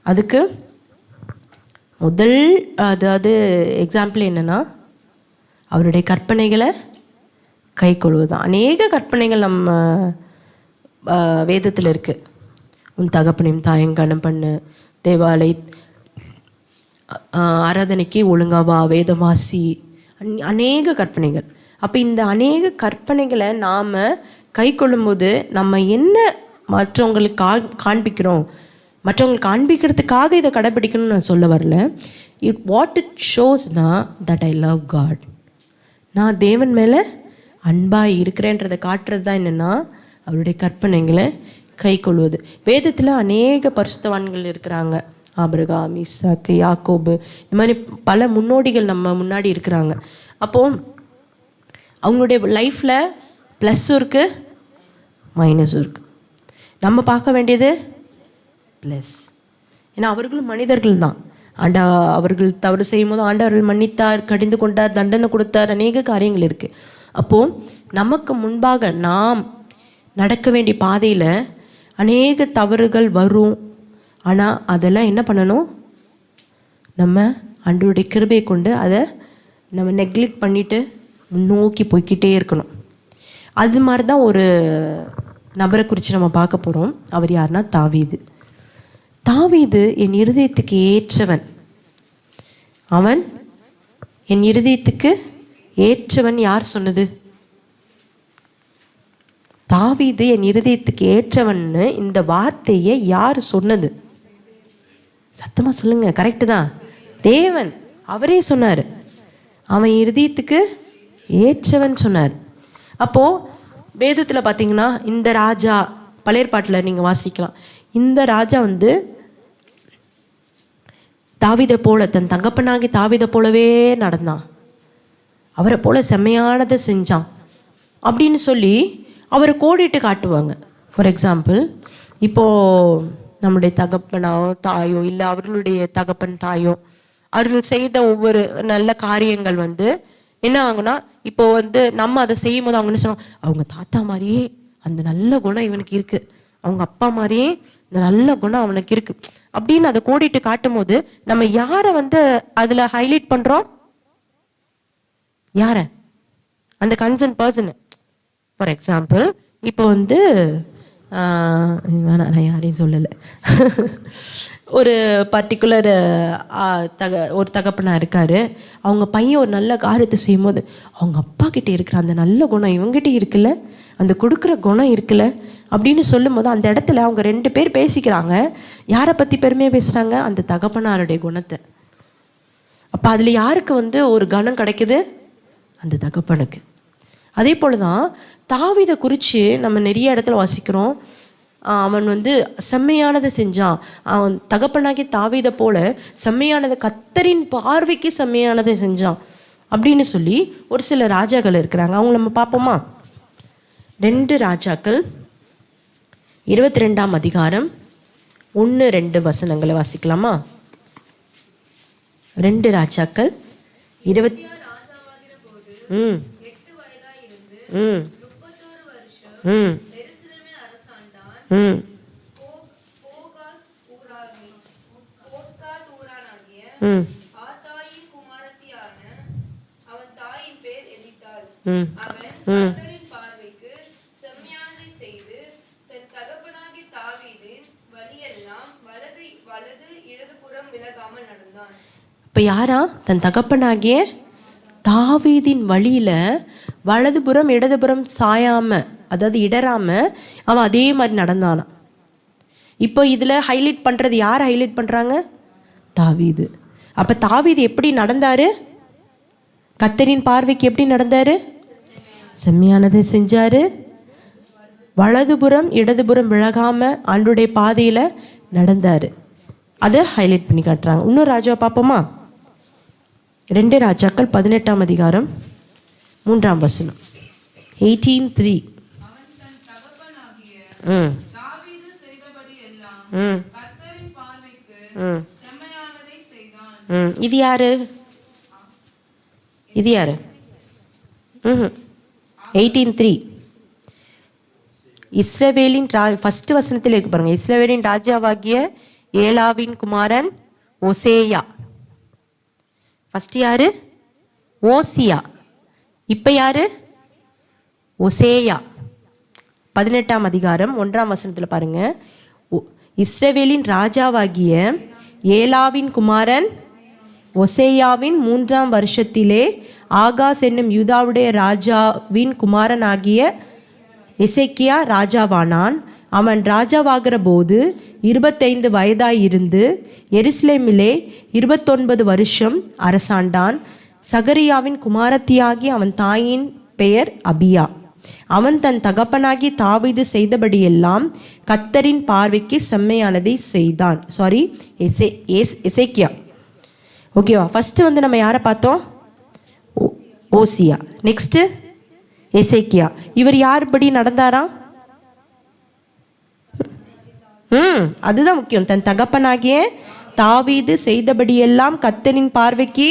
அதுக்கு முதல் அதாவது எக்ஸாம்பிள் என்னென்னா அவருடைய கற்பனைகளை கை கொள்வது. அநேக கற்பனைகள் நம்ம வேதத்தில் இருக்குது. உன் தகப்பனையும் தாயும் கனம் பண்ணு, தேவாலய ஆராதனைக்கு ஒழுங்காவா, வேதவாசி, அநேக கற்பனைகள். அப்போ இந்த அநேக கற்பனைகளை நாம் கை கொள்ளும்போது நம்ம என்ன மற்றவங்களுக்கு காண்பிக்கிறோம், மற்றவங்களுக்கு காண்பிக்கிறதுக்காக இதை கடைப்பிடிக்கணும்னு நான் சொல்ல வரல. வாட் இட் ஷோஸ்னா தட் ஐ லவ் காட். நான் தேவன் மேலே அன்பாக இருக்கிறேன்றதை காட்டுறது தான் என்னென்னா அவருடைய கற்பனைகளை கை கொள்வது. வேதத்தில் அநேக பரிசுத்தவான்கள் இருக்கிறாங்க. ஆபிரகாம், ஈசாக்கு, யாக்கோபு, இந்த மாதிரி பல முன்னோடிகள் நம்ம முன்னாடி இருக்கிறாங்க. அப்போது அவங்களுடைய லைஃப்பில் ப்ளஸ்ஸும் இருக்குது, மைனஸும் இருக்குது. நம்ம பார்க்க வேண்டியது ப்ளஸ். ஏன்னா அவர்களும் மனிதர்கள் தான். அவர்கள் தவறு செய்யும் போது ஆண்டவர்கள் மன்னித்தார், கடிந்து கொண்டார், தண்டனை கொடுத்தார், அநேக காரியங்கள் இருக்குது. அப்போது நமக்கு முன்பாக நாம் நடக்க வேண்டிய பாதையில் அநேக தவறுகள் வரும். ஆனால் அதெல்லாம் என்ன பண்ணணும், நம்ம ஆண்டவருடைய கிருபையை கொண்டு அதை நம்ம நெக்லெக்ட் பண்ணிவிட்டு முன்னோக்கி போய்கிட்டே இருக்கணும். அது மாதிரி தான் ஒரு நபரை குறித்து நம்ம பார்க்க போகிறோம். அவர் யாருன்னா தாவீது. தாவீது என் இருதயத்துக்கு ஏற்றவன். அவன் என் இருதயத்துக்கு ஏற்றவன். யார் சொன்னது? தாவீது என் இருதயத்துக்கு ஏற்றவன்னு இந்த வார்த்தையை யார் சொன்னது? சத்தமாக சொல்லுங்க. கரெக்டு தான், தேவன் அவரே சொன்னார். அவன் இருதயத்துக்கு ஏற்றவன் சொன்னார். அப்போது வேதத்தில் பார்த்தீங்கன்னா இந்த ராஜா, பழைய ஏற்பாட்டில் நீங்கள் வாசிக்கலாம், இந்த ராஜா தாவீதை போல, தன் தகப்பனாகி தாவீதை போலவே நடந்தான், அவரை போல செம்மையானதை செஞ்சான் அப்படின்னு சொல்லி அவரை கோடிட்டு காட்டுவாங்க. ஃபார் எக்ஸாம்பிள், இப்போது நம்முடைய தகப்பனோ தாயோ இல்லை அவர்களுடைய தகப்பன் தாயோ அவர்கள் செய்த ஒவ்வொரு நல்ல காரியங்கள் என்ன ஆகுனா, இப்போ நம்ம அதை செய்யும் போது அவங்க என்ன சொல்லுவாங்க, அவங்க தாத்தா மாதிரியே அந்த நல்ல குணம் இவனுக்கு இருக்குது, அவங்க அப்பா மாதிரியே இந்த நல்ல குணம் அவனுக்கு இருக்குது அப்படின்னு அதை கோடிட்டு காட்டும் போது நம்ம யாரை அதில் ஹைலைட் பண்ணுறோம்? யாரை? அந்த கன்சர்ன் பர்சன். ஃபார் எக்ஸாம்பிள், இப்போ வேணாம், நான் யாரையும் சொல்லலை. ஒரு பர்டிகுலர் ஒரு தகப்பனாக இருக்கார். அவங்க பையன் ஒரு நல்ல காரியத்தை செய்யும் போது அவங்க அப்பா கிட்டே இருக்கிற அந்த நல்ல குணம் இவங்ககிட்ட இருக்குல்ல, அந்த கொடுக்குற குணம் இருக்குல்ல அப்படின்னு சொல்லும் போது அந்த இடத்துல அவங்க 2 பேர் பேசிக்கிறாங்க. யாரை பற்றி பெருமையாக பேசுகிறாங்க? அந்த தகப்பனாருடைய குணத்தை. அப்போ அதில் யாருக்கு ஒரு கணம் கிடைக்குது? அந்த தகப்பனுக்கு. அதே போல் தான் தாவீதை குறித்து நம்ம நிறைய இடத்துல வாசிக்கிறோம். அவன் செம்மையானதை செஞ்சான். அவன் தகப்பனாகி தாவீதை போல செம்மையானதை, கர்த்தரின் பார்வைக்கு செம்மையானதை செஞ்சான் அப்படின்னு சொல்லி ஒரு சில ராஜாக்கள் இருக்கிறாங்க. அவங்க நம்ம பார்ப்போமா? 2 ராஜாக்கள் 22ஆம் அதிகாரம் 1-2 வசனங்களை வாசிக்கலாமா? 2 ராஜாக்கள் 20 இப்போ யாரா? தன் தகப்பனாகிய தாவீதின் வழியில் வலதுபுறம் இடதுபுறம் சாயாம, அதாவது இடராம அவன் அதே மாதிரி நடந்தானான். இப்போ இதில் ஹைலைட் பண்ணுறது யார் ஹைலைட் பண்ணுறாங்க? தாவீது. அப்போ தாவீது எப்படி நடந்தார்? கர்த்தரின் பார்வைக்கு எப்படி நடந்தார்? செம்மையானதை செஞ்சார். வலதுபுறம் இடதுபுறம் விலகாமல் ஆண்டுடைய பாதையில் நடந்தார். அதை ஹைலைட் பண்ணி காட்டுறாங்க. இன்னொரு ராஜாவை பார்ப்போமா? 2 ராஜாக்கள் 18ஆம் அதிகாரம் 3ஆம் வசனம். 18:3. இது யாரு? இது யாரு? 18:3. இஸ்ரவேலின் ஃபர்ஸ்ட் வசனத்தில் இருக்கு பாருங்க. இஸ்ரவேலின் ராஜாவாகிய ஏலாவின் குமாரன் ஓசேயா. ஃபர்ஸ்ட் யாரு? ஓசியா. இப்ப யாரு? ஓசேயா. 18ஆம் அதிகாரம் 1ஆம் வசனத்தில் பாருங்க. இஸ்ரவேலின் ராஜாவாகிய ஏலாவின் குமாரன் ஒசேயாவின் 3ஆம் வருஷத்திலே ஆகாஸ் என்னும் யூதாவுடைய ராஜாவின் குமாரனாகிய எசேக்கியா ராஜாவானான். அவன் ராஜாவாகிற போது 25 வயதாயிருந்து எருசலேமிலே 29 வருஷம் அரசாண்டான். சகரியாவின் குமாரத்தியாகி அவன் தாயின் பெயர் அபியா. அவன் தன் தகப்பனாகி தாவீது செய்தபடியெல்லாம் கர்த்தரின் பார்வைக்கு செம்மையானதை செய்தான். எசேக்கியா. ஓகேவா? ஃபர்ஸ்ட் வந்து நம்ம யாரை பார்த்தோம்? ஓசியா. நெக்ஸ்ட் எசேக்கியா. இவர் யாருபடி நடந்தாரா? அதுதான் முக்கியம். தன் தகப்பனாகிய தாவீது செய்தபடியெல்லாம் கர்த்தரின் பார்வைக்கு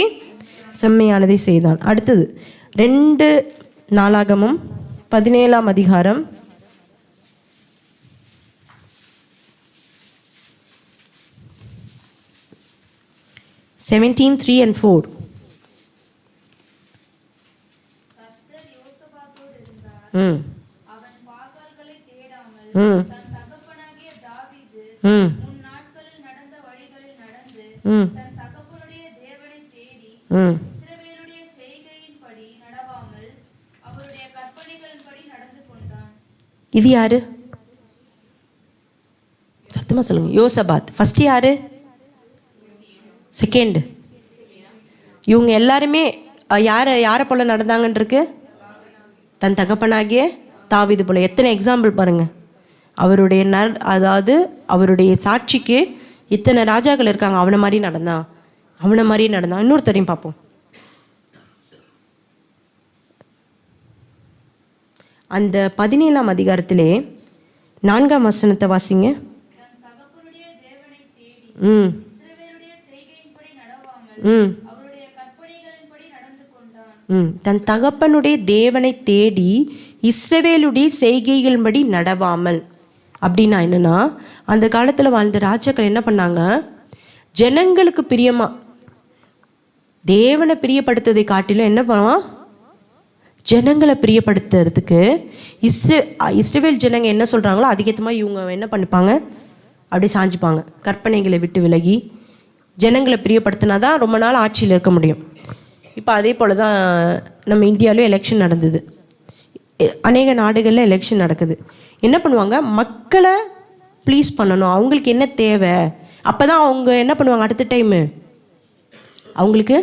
செம்மையானதை செய்தான். அடுத்தது 2 நாளாகமும் 17ஆம் அதிகாரம் 17:3 and 4. இது யாரு? சத்தமா சொல்லுங்க. யோசபாத். ஃபர்ஸ்ட் யாரு? செகண்ட். இவங்க எல்லாருமே யாரை போல நடந்தாங்கன்னு இருக்கு? தன் தகப்பனாகிய தாவீது போல. எத்தனை எக்ஸாம்பிள் பாருங்க. அவருடைய அதாவது அவருடைய சாட்சிக்கு இத்தனை ராஜாக்கள் இருக்காங்க. அவனை மாதிரி நடந்தான், அவனை மாதிரி நடந்தான். இன்னொருத்தரையும் பார்ப்போம். அந்த 17ஆம் அதிகாரத்திலே 4ஆம் வசனத்தை வாசிங்க. தன் தகப்பனுடைய தேவனை தேடி இஸ்ரவேலுடைய செய்கைகளின்படி நடவாமல். அப்படின்னா என்னன்னா, அந்த காலத்தில் வாழ்ந்த ராஜாக்கள் என்ன பண்ணாங்க? ஜனங்களுக்கு பிரியமா தேவனை பிரியப்படுத்துவதை காட்டிலும் என்ன பண்ணுவான்? ஜனங்களை பிரியப்படுத்துறதுக்கு இஸ்ரவேல் ஜனங்க என்ன சொல்கிறாங்களோ அதுக்கேற்ற மாதிரி இவங்க என்ன பண்ணிப்பாங்க? அப்படியே சாஞ்சிப்பாங்க. கற்பனைகளை விட்டு விலகி ஜனங்களை பிரியப்படுத்தினா தான் ரொம்ப நாள் ஆட்சியில் இருக்க முடியும். இப்போ அதே போல் தான் நம்ம இந்தியாவிலும் எலெக்ஷன் நடந்தது. அநேக நாடுகளில் எலெக்ஷன் நடக்குது. என்ன பண்ணுவாங்க? மக்களை ப்ளீஸ் பண்ணணும். அவங்களுக்கு என்ன தேவை, அப்போ தான் அவங்க என்ன பண்ணுவாங்க? அடுத்த டைமு அவங்களுக்கு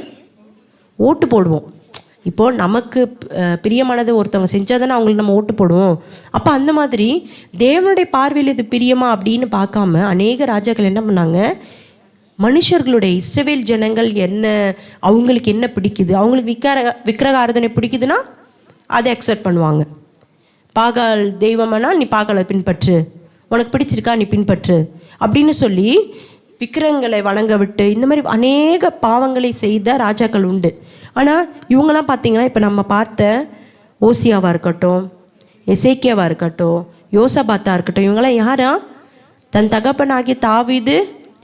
ஓட்டு போடுவோம். இப்போது நமக்கு பிரியமானதை ஒருத்தவங்க செஞ்சால் தானே அவங்களுக்கு நம்ம ஓட்டு போடுவோம். அப்போ அந்த மாதிரி தேவனுடைய பார்வையில் இது பிரியமா அப்படின்னு பார்க்காம அநேக ராஜாக்கள் என்ன பண்ணாங்க? மனுஷர்களுடைய இஸ்ரவேல் ஜனங்கள் என்ன, அவங்களுக்கு என்ன பிடிக்குது, அவங்களுக்கு விக்கிரக ஆராதனை பிடிக்குதுன்னா அதை அக்செப்ட் பண்ணுவாங்க. பாகால் தெய்வமானா நீ பாகாலை பின்பற்று, உனக்கு பிடிச்சிருக்கா நீ பின்பற்று அப்படின்னு சொல்லி விக்கிரகங்களை வணங்க விட்டு இந்த மாதிரி அநேக பாவங்களை செய்த ராஜாக்கள் உண்டு. ஆனால் இவங்கெல்லாம் பார்த்தீங்கன்னா இப்போ நம்ம பார்த்த ஓசியாவாக இருக்கட்டும், எசேக்கியாவாக இருக்கட்டும், யோசபாத்தாக இருக்கட்டும், இவங்கெல்லாம் யாரா? தன் தகப்பனாகிய தாவீது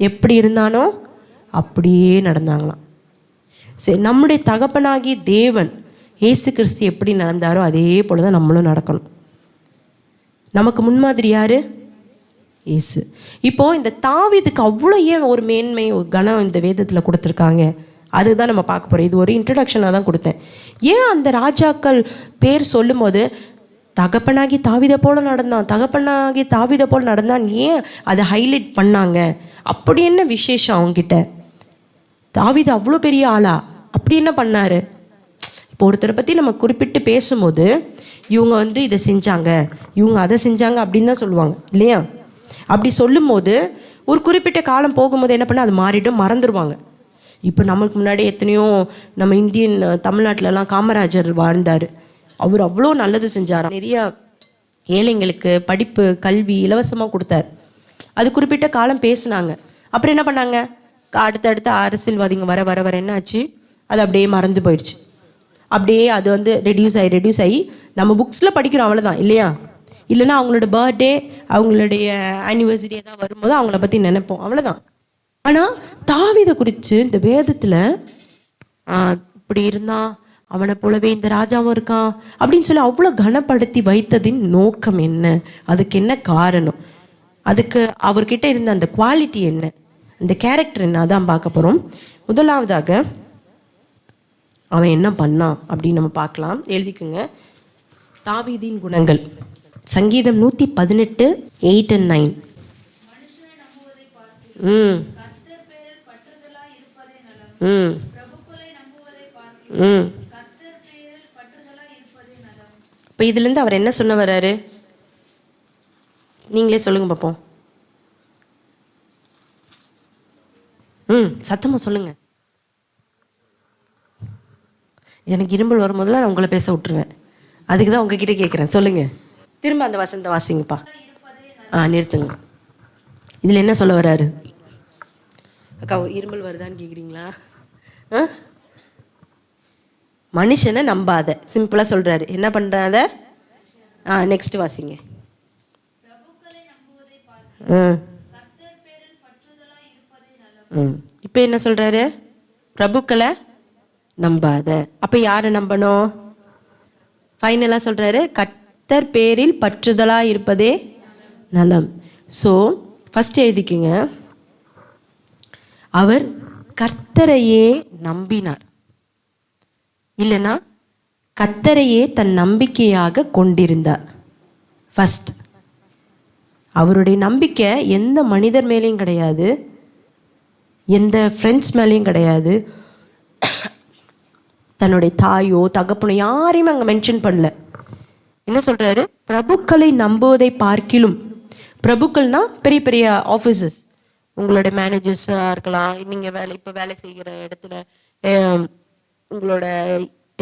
எப்படி இருந்தானோ அப்படியே நடந்தாங்களாம். சரி, நம்முடைய தகப்பனாகி தேவன் இயேசு கிறிஸ்து எப்படி நடந்தாரோ அதே போல தான் நம்மளும் நடக்கணும். நமக்கு முன்மாதிரி யாரு? இயேசு. இப்போது இந்த தாவீதுக்கு அவ்வளோ ஏன் ஒரு மேன்மை, ஒரு கனம் இந்த வேதத்தில் கொடுத்துருக்காங்க? அதுதான் நம்ம பார்க்க போகிறோம். இது ஒரு இன்ட்ரடக்ஷனாக தான் கொடுத்தேன். ஏன் அந்த ராஜாக்கள் பேர் சொல்லும் போது தகப்பனாகி தாவீதை போல நடந்தான், தகப்பனாகி தாவீதை போல நடந்தான், ஏன் அதை ஹைலைட் பண்ணாங்க? அப்படி என்ன விசேஷம் அவங்ககிட்ட? தாவீது அவ்வளோ பெரிய ஆளா? அப்படி என்ன பண்ணாரு? இப்போ ஒருத்தரை பற்றி நம்ம குறிப்பிட்டு பேசும்போது இவங்க வந்து இதை செஞ்சாங்க, இவங்க அதை செஞ்சாங்க அப்படின்னு தான் சொல்லுவாங்க இல்லையா? அப்படி சொல்லும் போது ஒரு குறிப்பிட்ட காலம் போகும்போது என்ன பண்ண அது மாறிடும், மறந்துடுவாங்க. இப்போ நம்மளுக்கு முன்னாடி எத்தனையோ நம்ம இந்தியன் தமிழ்நாட்டிலலாம் காமராஜர் வாழ்ந்தார். அவர் அவ்வளோ நல்லது செஞ்சார். நிறையா ஏழைங்களுக்கு படிப்பு கல்வி இலவசமாக கொடுத்தார். அது குறிப்பிட்ட காலம் பேசுனாங்க. அப்புறம் என்ன பண்ணாங்க? அடுத்தடுத்த அரசியல்வாதிங்க வர வர வர என்ன ஆச்சு? அது அப்படியே மறந்து போயிடுச்சு. அப்படியே அது வந்து ரெடியூஸ் ஆகி நம்ம புக்ஸில் படிக்கிறோம் அவ்வளோதான் இல்லையா? இல்லைன்னா அவங்களோட பர்த்டே, அவங்களுடைய ஆனிவர்சரி ஏதாவது வரும்போது அவங்கள பற்றி நினைப்போம், அவ்வளோதான். ஆனால் தாவீதை குறித்து இந்த வேதத்தில் இப்படி இருந்தான், அவனை போலவே இந்த ராஜாவும் இருக்கான் அப்படின்னு சொல்லி அவ்வளோ கனப்படுத்தி வைத்ததின் நோக்கம் என்ன? அதுக்கு என்ன காரணம்? அதுக்கு அவர்கிட்ட இருந்த அந்த குவாலிட்டி என்ன, அந்த கேரக்டர் என்ன, அதான் பார்க்க போகிறோம். முதலாவதாக அவன் என்ன பண்ணான் அப்படின்னு நம்ம பார்க்கலாம். எழுதிக்குங்க, தாவீதின் குணங்கள். சங்கீதம் 118, 8 and 9. ம் ம் ம் இப்போ இதுலேருந்து அவர் என்ன சொன்ன வர்றாரு? நீங்களே சொல்லுங்க பார்ப்போம். சத்தமாக சொல்லுங்க. எனக்கு இரும்பல் வரும்போதெல்லாம் நான் உங்களை பேச விட்டுருவேன். அதுக்கு தான் உங்ககிட்ட கேட்குறேன். சொல்லுங்கள், திரும்ப அந்த வசனத்தை வாசிங்கப்பா. நிறுத்துங்க. இதில் என்ன சொல்ல வர்றாரு? அக்கா இருமல் வருதான்னு கேட்குறீங்களா? மனுஷனை நம்பாத, சிம்பிளாக சொல்கிறாரு. என்ன பண்ணுறாத? நெக்ஸ்ட் வாசிங்க. இப்போ என்ன சொல்கிறாரு? பிரபுக்களை நம்பாத. அப்போ யாரை நம்பணும்? ஃபைனலாக சொல்கிறாரு, கர்த்தர் பேரில் பற்றுதலாக இருப்பதே நலம். ஸோ ஃபஸ்ட் எழுதிக்குங்க, அவர் கர்த்தரையே நம்பினார், இல்லைன்னா கர்த்தரையே தன் நம்பிக்கையாக கொண்டிருந்தார். ஃபஸ்ட் அவருடைய நம்பிக்கை எந்த மனிதர் மேலேயும் கிடையாது, எந்த ஃப்ரெண்ட்ஸ் மேலேயும் கிடையாது, தன்னுடைய தாயோ தகப்பனோ யாரையுமே அங்கே மென்ஷன் பண்ணல. என்ன சொல்கிறாரு? பிரபுக்களை நம்புவதை பார்க்கிலும். பிரபுக்கள்னா பெரிய பெரிய ஆஃபீஸர்ஸ், உங்களோட மேனேஜர்ஸாக இருக்கலாம், நீங்கள் இப்போ வேலை செய்கிற இடத்துல உங்களோட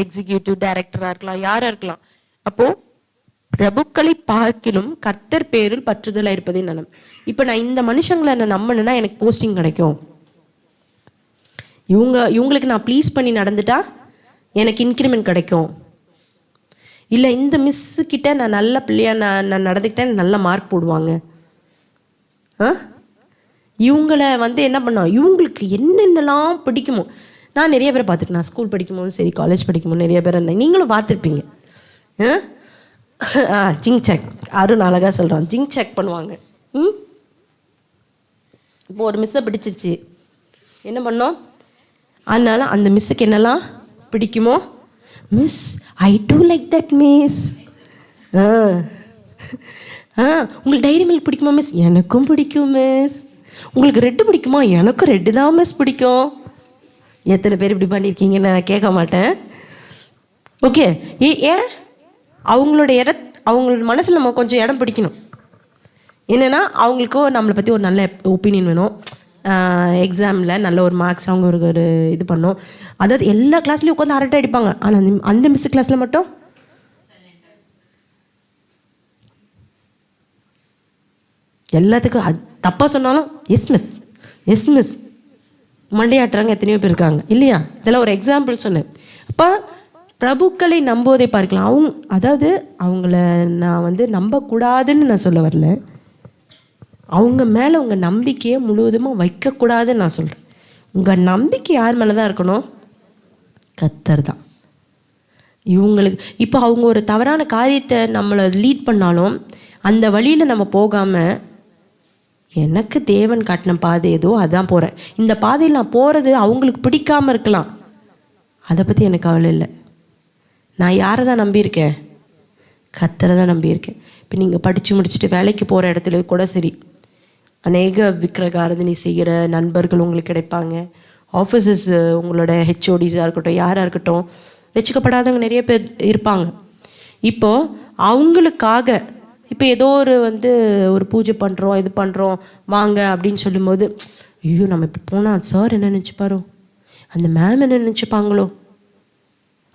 எக்ஸிக்யூட்டிவ் டைரக்டராக இருக்கலாம், யாராக இருக்கலாம். அப்போது பிரபுக்களை பார்க்கிலும் கர்த்தர் பேரில் பற்றுதலாக இருப்பதே நலம். இப்போ நான் இந்த மனுஷங்களை நான் நம்பினேன்னா எனக்கு போஸ்டிங் கிடைக்கும், இவங்களுக்கு நான் ப்ளீஸ் பண்ணி நடந்துட்டா எனக்கு இன்க்ரிமெண்ட் கிடைக்கும், இல்லை இந்த மிஸ்ஸுக்கிட்ட நான் நல்ல பிள்ளையாக நான் நடந்துக்கிட்டேன் நல்ல மார்க் போடுவாங்க. இவங்களை வந்து என்ன பண்ணோம், இவங்களுக்கு என்னென்னலாம் பிடிக்குமோ. நான் நிறைய பேரை பார்த்துருக்கேன், நான் ஸ்கூல் படிக்கும்போது சரி, காலேஜ் படிக்கும்போது நிறைய பேர் நீங்களும் பார்த்துருப்பீங்க. ஜிங் செக், அருண் அழகாக சொல்கிறான், ஜிங் செக் பண்ணுவாங்க. இப்போ ஒரு மிஸ்ஸை பிடிச்சிருச்சு, என்ன பண்ணோம், அதனால அந்த மிஸ்ஸுக்கு என்னெல்லாம் பிடிக்குமோ, miss I do like that miss. உங்களுக்கு டைரி மில்க் பிடிக்குமா மிஸ்? எனக்கும் பிடிக்கும் மிஸ். உங்களுக்கு ரெட்டு பிடிக்குமா? எனக்கும் ரெட்டு தான் மிஸ் பிடிக்கும். எத்தனை பேர் இப்படி பண்ணியிருக்கீங்கன்னு நான் கேட்க மாட்டேன். ஓகே, ஏன் அவங்களோட அவங்களோட மனசில் நம்ம கொஞ்சம் இடம் பிடிக்கணும். என்னென்னா அவங்களுக்கோ நம்மளை பற்றி ஒரு நல்ல ஒப்பீனியன் வேணும், எக்ஸாமில் நல்ல ஒரு மார்க்ஸ் அவங்க ஒரு இது பண்ணோம். அதாவது எல்லா கிளாஸ்லேயும் உட்காந்து அரட்டை அடிப்பாங்க, ஆனால் அந்த மிஸ் கிளாஸில் மட்டும் எல்லாத்துக்கும் அது தப்பாக சொன்னாலும் எஸ் மிஸ் எஸ் மிஸ் மண்டையாட்டுறாங்க எத்தனையோ பேர் இருக்காங்க இல்லையா? இதெல்லாம் ஒரு எக்ஸாம்பிள் சொன்னேன். அப்போ பிரபுக்களை நம்புவதை பார்க்கலாம். அதாவது அவங்கள நான் வந்து நம்பக்கூடாதுன்னு நான் சொல்ல வரல, அவங்க மேலே உங்கள் நம்பிக்கையை முழுவதுமாக வைக்கக்கூடாதுன்னு நான் சொல்கிறேன். உங்கள் நம்பிக்கை யார் மேலே தான் இருக்கணும்? கர்த்தர் தான். இவங்களுக்கு இப்போ அவங்க ஒரு தவறான காரியத்தை நம்மளை லீட் பண்ணாலும் அந்த வழியில் நம்ம போகாமல், எனக்கு தேவன் காட்டின பாதை ஏதோ அதான் போகிறேன், இந்த பாதையில் நான் போகிறது அவங்களுக்கு பிடிக்காமல் இருக்கலாம், அதை பற்றி எனக்கு கவலை இல்லை. நான் யாரை தான் நம்பியிருக்கேன்? கர்த்தரை தான் நம்பியிருக்கேன். இப்போ நீங்கள் படித்து முடிச்சுட்டு வேலைக்கு போகிற இடத்துல கூட சரி, அநேக விக்கிரக ஆராதனை செய்கிற நண்பர்கள் உங்களுக்கு கிடைப்பாங்க. ஆஃபீஸர்ஸ், உங்களோட ஹெச்ஓடிஸாக இருக்கட்டும், யாராக இருக்கட்டும், ரசிக்கப்படாதவங்க நிறைய பேர் இருப்பாங்க. இப்போது அவங்களுக்காக இப்போ ஏதோ ஒரு பூஜை பண்ணுறோம், இது பண்ணுறோம் வாங்க அப்படின்னு சொல்லும்போது, ஐயோ நம்ம இப்படி போனால் சார் என்ன நினச்சிப்பாரோ, அந்த மேம் என்ன நினச்சிப்பாங்களோ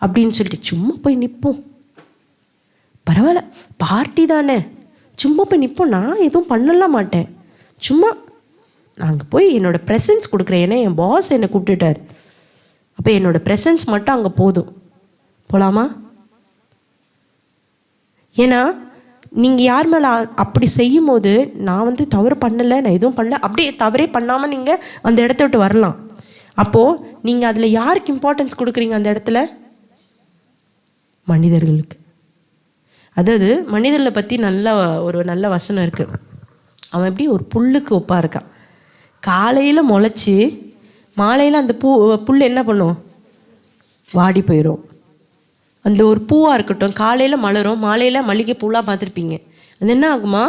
அப்படின்னு சொல்லிட்டு சும்மா போய் நிற்போம். பரவாயில்ல, பார்ட்டி தானே, சும்மா போய் நிற்போம். நான் எதுவும் பண்ணலாம் மாட்டேன், சும்மா நாங்கள் போய் என்னோடய ப்ரெசன்ஸ் கொடுக்குறேன். ஏன்னா என் பாஸ் என்னை கூப்பிட்டுட்டார், அப்போ என்னோடய ப்ரெசன்ஸ் மட்டும் அங்கே போதும். போகலாமா? ஏன்னா நீங்கள் யார் மேலே அப்படி செய்யும் போது, நான் வந்து தவறு பண்ணலை, நான் எதுவும் பண்ணல, அப்படியே தவறே பண்ணாமல் நீங்கள் அந்த இடத்த விட்டு வரலாம். அப்போது நீங்கள் அதில் யாருக்கு இம்பார்ட்டன்ஸ் கொடுக்குறீங்க? அந்த இடத்துல மனிதர்களுக்கு. அதாவது மனிதர்களை பற்றி ஒரு நல்ல வசனம் இருக்குது. அவன் எப்படி ஒரு புல்லுக்கு ஒப்பாக இருக்கான். காலையில் முளைச்சி மாலையில் அந்த புல் என்ன பண்ணும்? வாடி போயிடும். அந்த ஒரு பூவாக இருக்கட்டும், காலையில் மலரும், மாலையில் மல்லிகை பூலாக பார்த்துருப்பீங்க, அது என்ன ஆகுமா?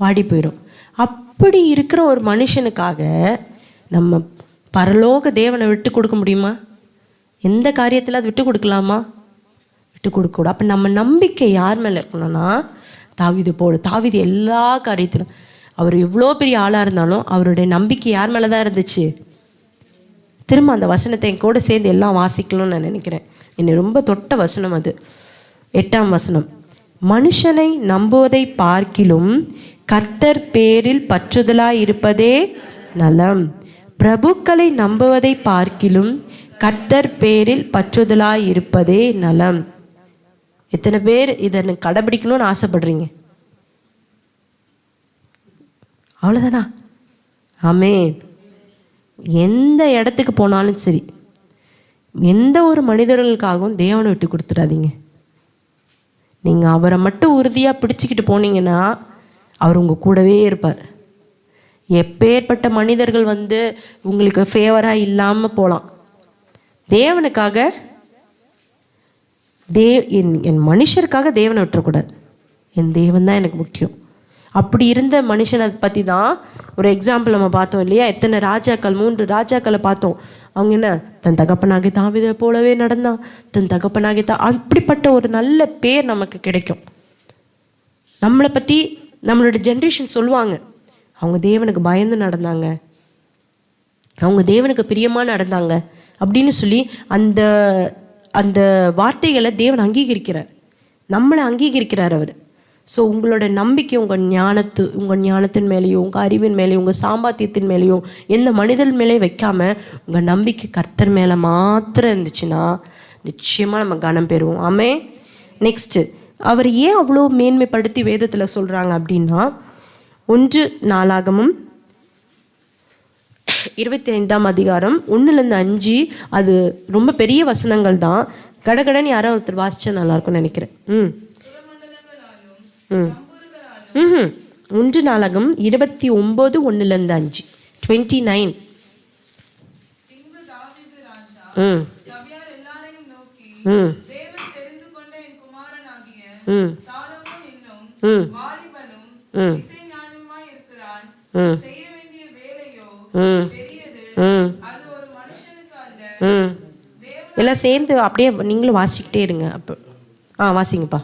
வாடி போயிடும். அப்படி இருக்கிற ஒரு மனுஷனுக்காக நம்ம பரலோக தேவனை விட்டு கொடுக்க முடியுமா? எந்த காரியத்தில் அது விட்டு கொடுக்கலாமா? விட்டு கொடுக்கக்கூடாது. அப்போ நம்ம நம்பிக்கை யார் மேலே இருக்கணும்னா, தாவீது போல. தாவீது எல்லா காரியத்திலும், அவர் எவ்வளோ பெரிய ஆளாக இருந்தாலும் அவருடைய நம்பிக்கை யார் மேலே தான் இருந்துச்சு? திரும்ப அந்த வசனத்தை என் கூட சேர்ந்து எல்லாம் வாசிக்கணும்னு நான் நினைக்கிறேன். என்னை ரொம்ப தொட்ட வசனம் அது. 8ஆம் வசனம். மனுஷனை நம்புவதை பார்க்கிலும் கர்த்தர் பேரில் பற்றுதலாய் இருப்பதே நலம். பிரபுக்களை நம்புவதை பார்க்கிலும் கர்த்தர் பேரில் பற்றுதலாய் இருப்பதே நலம். எத்தனை பேர் இதை கடைபிடிக்கணும்னு ஆசைப்படுறீங்க? அவ்வளோதானா? ஆமென். எந்த இடத்துக்கு போனாலும் சரி, எந்த ஒரு மனிதர்களுக்காகவும் தேவனை விட்டு கொடுத்துடாதீங்க. நீங்கள் அவரை மட்டும் உறுதியாக பிடிச்சிக்கிட்டு போனீங்கன்னா அவர் உங்கள் கூடவே இருப்பார். எப்பேற்பட்ட மனிதர்கள் வந்து உங்களுக்கு ஃபேவராக இல்லாமல் போகலாம், தேவனுக்காக என் மனுஷருக்காக தேவனை விட்டுறக்கூடாது. என் தேவன் தான் எனக்கு முக்கியம். அப்படி இருந்த மனுஷனை பற்றி தான் ஒரு எக்ஸாம்பிள் நம்ம பார்த்தோம் இல்லையா? எத்தனை ராஜாக்கள், 3 ராஜாக்களை பார்த்தோம். அவங்க என்ன, தன் தகப்பனாகிய தாவீதை போலவே நடந்தான், தன் தகப்பனாகிய அப்படிப்பட்ட ஒரு நல்ல பேர் நமக்கு கிடைக்கும். நம்மளை பற்றி நம்மளோட ஜென்ரேஷன் சொல்லுவாங்க, அவங்க தேவனுக்கு பயந்து நடந்தாங்க, அவங்க தேவனுக்கு பிரியமாக நடந்தாங்க அப்படின்னு சொல்லி அந்த அந்த வார்த்தைகளை தேவன் அங்கீகரிக்கிறார், நம்மளை அங்கீகரிக்கிறார் அவர். ஸோ உங்களோட நம்பிக்கை உங்கள் ஞானத்தின் மேலேயோ, உங்கள் அறிவின் மேலேயோ, உங்கள் சாம்பாத்தியத்தின் மேலேயோ, எந்த மனிதன் மேலேயும் வைக்காமல் உங்கள் நம்பிக்கை கர்த்தர் மேலே மாத்திரம் இருந்துச்சுன்னா நிச்சயமாக நம்ம கனம் பெறுவோம். ஆமே. நெக்ஸ்ட்டு, அவர் ஏன் அவ்வளோ மேன்மைப்படுத்தி வேதத்தில் சொல்கிறாங்க அப்படின்னா, 1 நாளாகமம் 25ஆம் அதிகாரம் 1-5, அது ரொம்ப பெரிய வசனங்கள் தான். கடகடன் யாரோ ஒருத்தர் வாசிச்சா நல்லாயிருக்கும்னு நினைக்கிறேன். 1 நாளாகமம் 29:1-5, 29. எல்லாம் சேர்ந்து அப்படியே நீங்களும் வாசிக்கிட்டே இருங்க. அப்போ வாசிங்கப்பா.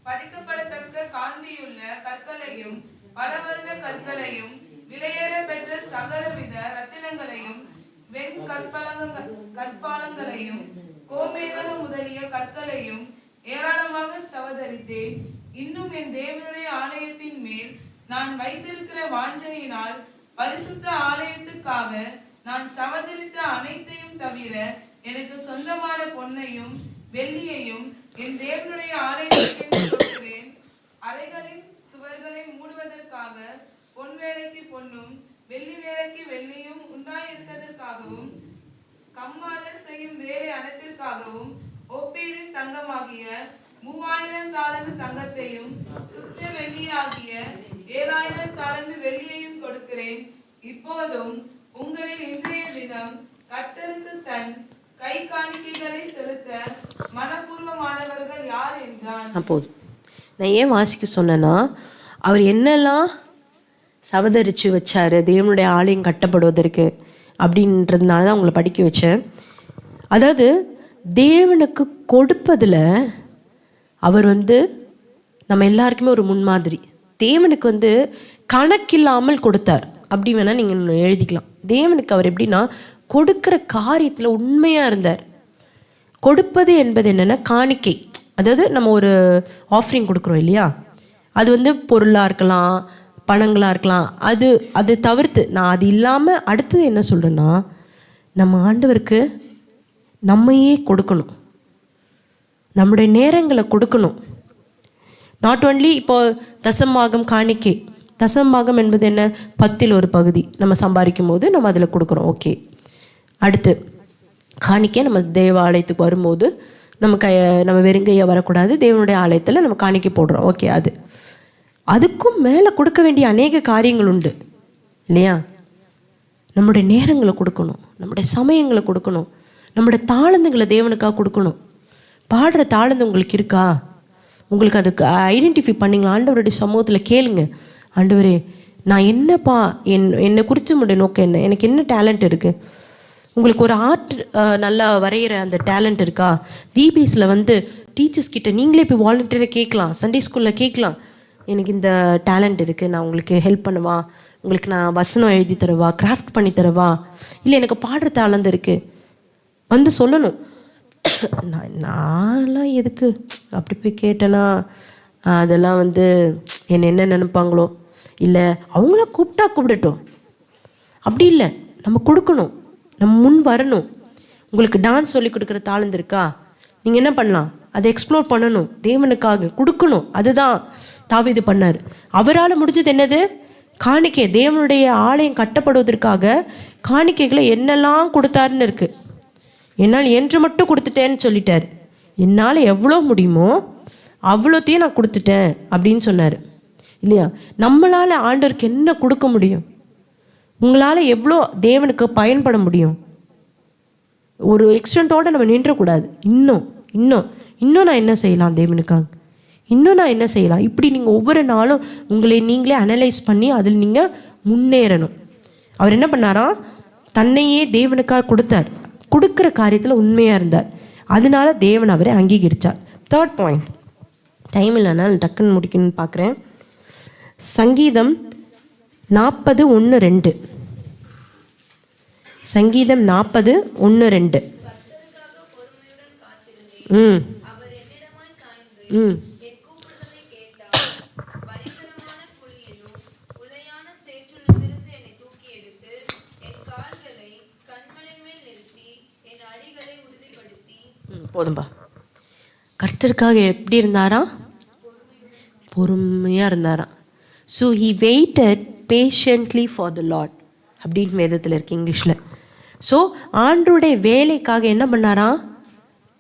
பறிக்கப்படத்தக்க காந்தியுள்ள கற்களையும் பலவர்ண கற்களையும் விலையேற பெற்ற சகலவித ரத்தினங்களையும் வெண் கற்பாலங்களையும் கோமேதகம் முதலிய கற்களையும் ஏராளமாக சவதரித்தேன். இன்னும் என் தேவனுடைய ஆலயத்தின் மேல் நான் வைத்திருக்கிற வாஞ்சனையினால் பரிசுத்த ஆலயத்துக்காக நான் சவதரித்த அனைத்தையும் தவிர எனக்கு சொந்தமான பொன்னையும் வெள்ளியையும் என் தேவனுடைய ஆலயத்திற்கு கொடுக்கிறேன். அறைகளின் சுவர்களை மூடுவதற்காக பொன் வேலைக்கு பொன்னும் வெள்ளி வேலைக்கு வெள்ளியும் உண்டாயிருக்கிறதற்காகவும் கம்மாளர் செய்யும் வேலை அனைத்திற்காகவும் ஒப்பீரின் தங்கமாகிய 3000 தாலந்து தங்கத்தையும் சுத்த வெள்ளியாகிய 7000 தாலந்து வெள்ளியையும் கொடுக்கிறேன். இப்போதும் உங்களில் இன்றைய தினம் கர்த்தருக்கு தன் கை காணிக்கைகளை செலுத்த மனப்பூர்வமானவர்கள் யார் என்றான். அப்போது நான் ஏன் வாசிக்க சொன்னேன்னா, அவர் என்னெல்லாம் சவதரிச்சு வச்சாரு தேவனுடைய ஆலயம் கட்டப்படுவதற்கு அப்படின்றதுனால தான் அவங்கள படிக்க வச்சேன். அதாவது தேவனுக்கு கொடுப்பதில் அவர் நம்ம எல்லாருக்குமே ஒரு முன்மாதிரி. தேவனுக்கு கணக்கில்லாமல் கொடுத்தார். அப்படி வேணால் நீங்கள் எழுதிக்கலாம். தேவனுக்கு அவர் எப்படின்னா கொடுக்குற காரியத்தில் உண்மையாக இருந்தார். கொடுப்பது என்பது என்னென்னா காணிக்கை. அதாவது நம்ம ஒரு ஆஃபரிங் கொடுக்குறோம் இல்லையா, அது வந்து பொருளாக இருக்கலாம், பணங்களாக இருக்கலாம். அது தவிர்த்து நான் அது இல்லாமல் அடுத்தது என்ன சொல்கிறேன்னா, நம்ம ஆண்டவருக்கு நம்மையே கொடுக்கணும், நம்முடைய நேரங்களை கொடுக்கணும். நாட் ஒன்லி இப்போ தசம்பாகம் காணிக்கை. தசம்பாகம் என்பது என்ன, 10ல் ஒரு பகுதி நம்ம சம்பாதிக்கும் போது நம்ம அதில் கொடுக்குறோம். ஓகே, அடுத்து காணிக்கை நம்ம தேவ ஆலயத்துக்கு வரும்போது நம்ம வெறுங்கையாக வரக்கூடாது, தேவனுடைய ஆலயத்தில் நம்ம காணிக்கை போடுறோம். ஓகே, அதுக்கும் மேலே கொடுக்க வேண்டிய அநேக காரியங்கள் உண்டு இல்லையா? நம்முடைய நேரங்களை கொடுக்கணும், நம்முடைய சமயங்களை கொடுக்கணும், நம்முடைய தாளந்துங்களை தேவனுக்காக கொடுக்கணும். பாடுற தாளந்து உங்களுக்கு இருக்கா? உங்களுக்கு அதுக்கு ஐடென்டிஃபை பண்ணிங்களா? ஆண்டவருடைய சமூகத்தில் கேளுங்க, ஆண்டவரே நான் என்னப்பா, என்னை குறித்து உங்களுடைய நோக்கம் என்ன, எனக்கு என்ன டேலண்ட் இருக்குது? உங்களுக்கு ஒரு ஆர்ட் நல்லா வரைகிற அந்த டேலண்ட் இருக்கா? விபிஎஸில் வந்து டீச்சர்ஸ் கிட்ட நீங்களே போய் வாலண்டியராக கேட்கலாம், சண்டே ஸ்கூலில் கேட்கலாம், எனக்கு இந்த டேலண்ட் இருக்குது, நான் உங்களுக்கு ஹெல்ப் பண்ணுவா, உங்களுக்கு நான் வசனம் எழுதி தரவா, கிராஃப்ட் பண்ணி தரவா, இல்லை எனக்கு பாடுற டேலண்ட் இருக்குது வந்து சொல்லணும். நான்லாம் எதுக்கு அப்படி போய் கேட்டேன்னா, அதெல்லாம் வந்து என்ன நினைப்பாங்களோ, இல்லை அவங்களாம் கூப்பிடட்டும், அப்படி இல்லை, நம்ம கொடுக்கணும், நம்ம முன் வரணும். உங்களுக்கு டான்ஸ் சொல்லி கொடுக்குற தாளந்து இருக்கா? நீங்கள் என்ன பண்ணலாம், அதை எக்ஸ்ப்ளோர் பண்ணணும், தேவனுக்காக கொடுக்கணும். அதுதான் தாவீது பண்ணார். அவரால் முடிஞ்சது என்னது? காணிக்கை. தேவனுடைய ஆலயம் கட்டப்படுவதற்காக காணிக்கைகளை என்னெல்லாம் கொடுத்தாருன்னு இருக்குது. என்னால் என்று மட்டும் கொடுத்துட்டேன்னு சொல்லிட்டார். என்னால் எவ்வளோ முடியுமோ அவ்வளோத்தையும் நான் கொடுத்துட்டேன் அப்படின்னு சொன்னார் இல்லையா? நம்மளால் ஆண்டவருக்கு என்ன கொடுக்க முடியும்? உங்களால் எவ்வளோ தேவனுக்கு பயன்பட முடியும்? ஒரு எக்ஸ்டென்ட்டோடு நம்ம நின்றக்கூடாது. இன்னும் நான் என்ன செய்யலாம் தேவனுக்காக, இன்னும் நான் என்ன செய்யலாம், இப்படி நீங்கள் ஒவ்வொரு நாளும் உங்களை நீங்களே அனலைஸ் பண்ணி அதில் நீங்கள் முன்னேறணும். அவர் என்ன பண்ணாரா, தன்னையே தேவனுக்காக கொடுத்தார், கொடுக்குற காரியத்தில் உண்மையாக இருந்தார், அதனால தேவன் அவரை அங்கீகரித்தார். 3rd பாயிண்ட், டைம் இல்லைனா டக்குன்னு முடிக்கணும்னு பார்க்குறேன். சங்கீதம் 40:1-2. சங்கீதம் 40:1-2. போதும்பா. கர்த்தருக்காக எப்படி இருந்தாரா? பொறுமையாக இருந்தாராம். So he weighted patiently for the Lord அப்படின்னு வேதத்தில் இருக்கு இங்கிலீஷில். ஸோ ஆண்டருடைய வேலைக்காக என்ன பண்ணாரா?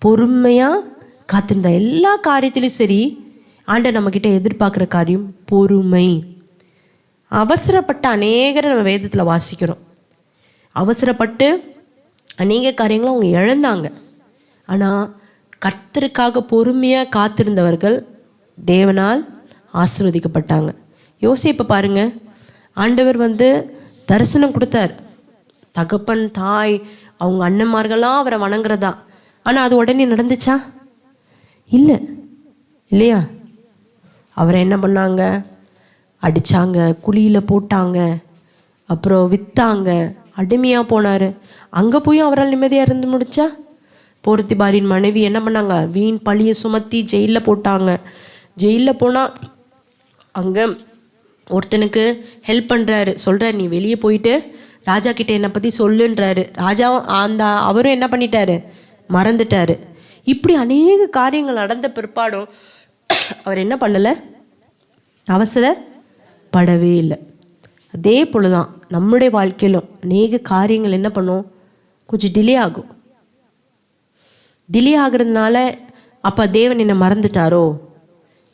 பொறுமையாக காத்திருந்தா. எல்லா காரியத்திலையும் சரி, ஆண்டர் நம்மக்கிட்ட எதிர்பார்க்குற காரியம் பொறுமை. அவசரப்பட்ட அநேகரை நம்ம வேதத்தில் வாசிக்கிறோம். அவசரப்பட்டு அநேக காரியங்களும் அவங்க இழந்தாங்க. ஆனால் கர்த்தருக்காக பொறுமையாக காத்திருந்தவர்கள் தேவனால் ஆசீர்வதிக்கப்பட்டாங்க. யோசேப்பை பாருங்க, ஆண்டவர் வந்து தரிசனம் கொடுத்தார். தகப்பன் தாய் அவங்க அண்ணன்மார்கள்லாம் அவரை வணங்குறதா. ஆனால் அது உடனே நடந்துச்சா? இல்லை இல்லையா? அவரை என்ன பண்ணாங்க? அடித்தாங்க, குழியில் போட்டாங்க, அப்புறம் விற்றாங்க, அடிமையாக போனார். அங்கே போய் அவரால் நிம்மதியாக இருந்து முடிச்சா? போர்த்திபாரின் மனைவி என்ன பண்ணாங்க? வீண் பழியை சுமத்தி ஜெயிலில் போட்டாங்க. ஜெயிலில் போனால் அங்கே ஒருத்தனுக்கு ஹெல்ப் பண்ணுறாரு, சொல்கிறார், நீ வெளியே போயிட்டு ராஜா கிட்டே என்னை பற்றி சொல்லுன்றாரு. ராஜாவும் அவரும் என்ன பண்ணிட்டாரு? மறந்துட்டார். இப்படி அநேக காரியங்கள் நடந்த பிற்பாடும் அவர் என்ன பண்ணலை? அவசரப்படவே இல்லை. அதே போல தான் நம்முடைய வாழ்க்கையிலும் அநேக காரியங்கள் என்ன பண்ணும்? கொஞ்சம் டிலே ஆகும். டிலே ஆகுறதுனால அப்போ தேவன் என்னை மறந்துட்டாரோ,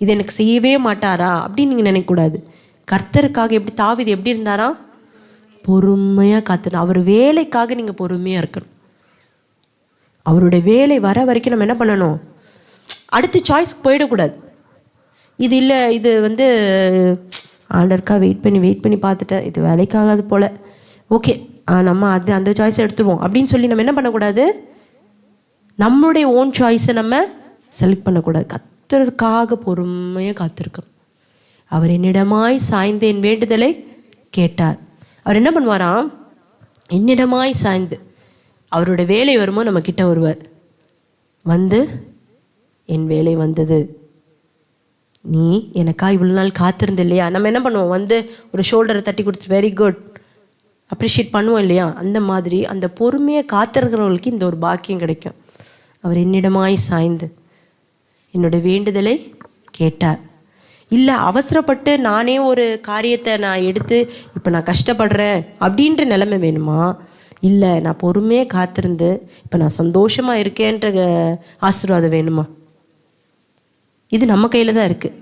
இது எனக்கு செய்யவே மாட்டாரா அப்படின்னு நீங்கள் நினைக்கக்கூடாது. கர்த்தருக்காக எப்படி தாவீது எப்படி இருந்தாரா? பொறுமையாக காத்துனா. அவர் வேலைக்காக நீங்கள் பொறுமையாக இருக்கணும். அவருடைய வேலை வர வரைக்கும் நம்ம என்ன பண்ணணும்? அடுத்த சாய்ஸ்க்கு போயிடக்கூடாது. இது இல்லை, இது வந்து ஆண்டருக்காக வெயிட் பண்ணி பார்த்துட்டேன், இது வேலைக்காகாது போல், ஓகே நம்ம அந்த சாய்ஸை எடுத்துருவோம் அப்படின்னு சொல்லி நம்ம என்ன பண்ணக்கூடாது? நம்மளுடைய ஓன் சாய்ஸை நம்ம செலக்ட் பண்ணக்கூடாது. கர்த்தருக்காக பொறுமையாக காத்திருக்கணும். அவர் என்னிடமாய் சாய்ந்து என் வேண்டுதலை கேட்டார். அவர் என்ன பண்ணுவாராம்? என்னிடமாய் சாய்ந்து. அவரோட வேலை வருமோ நம்ம கிட்ட வருவார், வந்து என் வேலை வந்தது, நீ எனக்கா இவ்வளோ நாள் காத்திருந்த இல்லையா. நம்ம என்ன பண்ணுவோம், வந்து ஒரு ஷோல்டரை தட்டி கொடுத்து வெரி குட் அப்ரிஷியேட் பண்ணுவோம் இல்லையா. அந்த மாதிரி அந்த பொறுமையை காத்திருக்கிறவங்களுக்கு இந்த ஒரு பாக்கியம் கிடைக்கும். அவர் என்னிடமாய் சாய்ந்து என்னோட வேண்டுதலை கேட்டார். இல்லை அவசரப்பட்டு நானே ஒரு காரியத்தை நான் எடுத்து இப்போ நான் கஷ்டப்படுறேன் அப்படின்ற நிலைமை வேணுமா? இல்லை நான் பொறுமையாக காத்திருந்து இப்போ நான் சந்தோஷமாக இருக்கேன்ற ஆசீர்வாதம் வேணுமா? இது நம்ம கையில் தான் இருக்குது.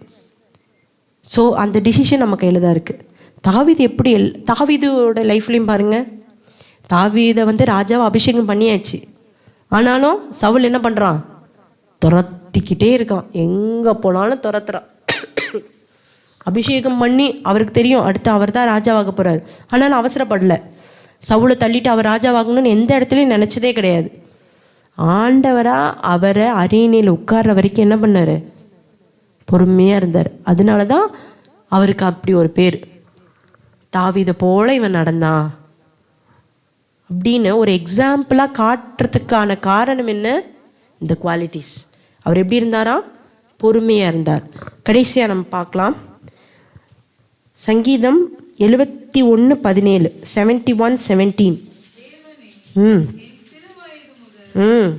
ஸோ அந்த டிசிஷன் நம்ம கையில் தான் இருக்குது. தாவீது எப்படி தாவீதோட லைஃப்லையும் பாருங்கள், தாவீதை வந்து ராஜாவை அபிஷேகம் பண்ணியாச்சு. ஆனாலும் சவுல் என்ன பண்ணுறான், துரத்திக்கிட்டே இருக்கான், எங்கே போனாலும் துரத்துறான். அபிஷேகம் பண்ணி அவருக்கு தெரியும் அடுத்து அவர் தான் ராஜாவாக போகிறார். ஆனாலும் அவசரப்படலை. சவுலை தள்ளிட்டு அவர் ராஜாவாகணும்னு எந்த இடத்துலையும் நினச்சதே கிடையாது. ஆண்டவராக அவரை அரியணையில் உட்கார்ற வரைக்கும் என்ன பண்ணார், பொறுமையாக இருந்தார். அதனால தான் அவருக்கு அப்படி ஒரு பேர், தாவீதை போல இவன் நடந்தான் அப்படின்னு ஒரு எக்ஸாம்பிளாக காட்டுறதுக்கான காரணம் என்ன, இந்த குவாலிட்டிஸ். அவர் எப்படி இருந்தாரா, பொறுமையாக இருந்தார். கடைசியாக நம்ம பார்க்கலாம் சங்கீதம் 71:17 71:17. ம் ம்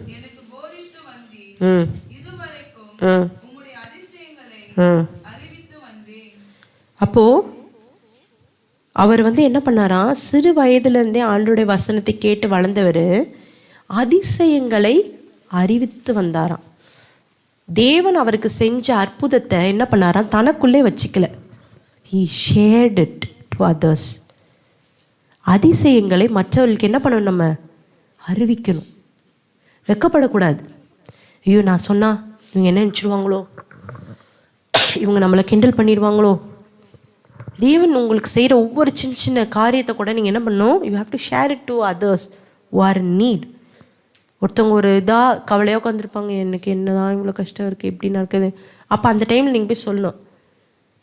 ம் ம். அப்போது அவர் வந்து என்ன பண்ணாராம், சிறு வயதுலேருந்தே ஆண்டோடைய வசனத்தை கேட்டு வளர்ந்தவர் அதிசயங்களை அறிவித்து வந்தாராம். தேவன் அவருக்கு செஞ்ச அற்புதத்தை என்ன பண்ணாராம், தனக்குள்ளே வச்சுக்கல, he shared it to others. அதிசயங்களை மற்றவர்களுக்கு என்ன பண்ணணும், நம்ம அறிவிக்கணும். வெக்கப்படக்கூடாது. ஐயோ நான் சொன்னால் இவங்க என்ன நினச்சிடுவாங்களோ, இவங்க நம்மளை கிண்டல் பண்ணிடுவாங்களோ. தேவன் உங்களுக்கு செய்கிற ஒவ்வொரு சின்ன சின்ன காரியத்தை கூட நீங்கள் என்ன பண்ணணும், you have to share it to others who are in need. ஒருத்தவங்க ஒரு இதாக கவலையாக உட்காந்துருப்பாங்க, எனக்கு என்னதான் இவ்வளோ கஷ்டம் இருக்குது, இப்படி நடக்குது. அப்போ அந்த டைமில் நீங்கள் போய் சொல்லணும்,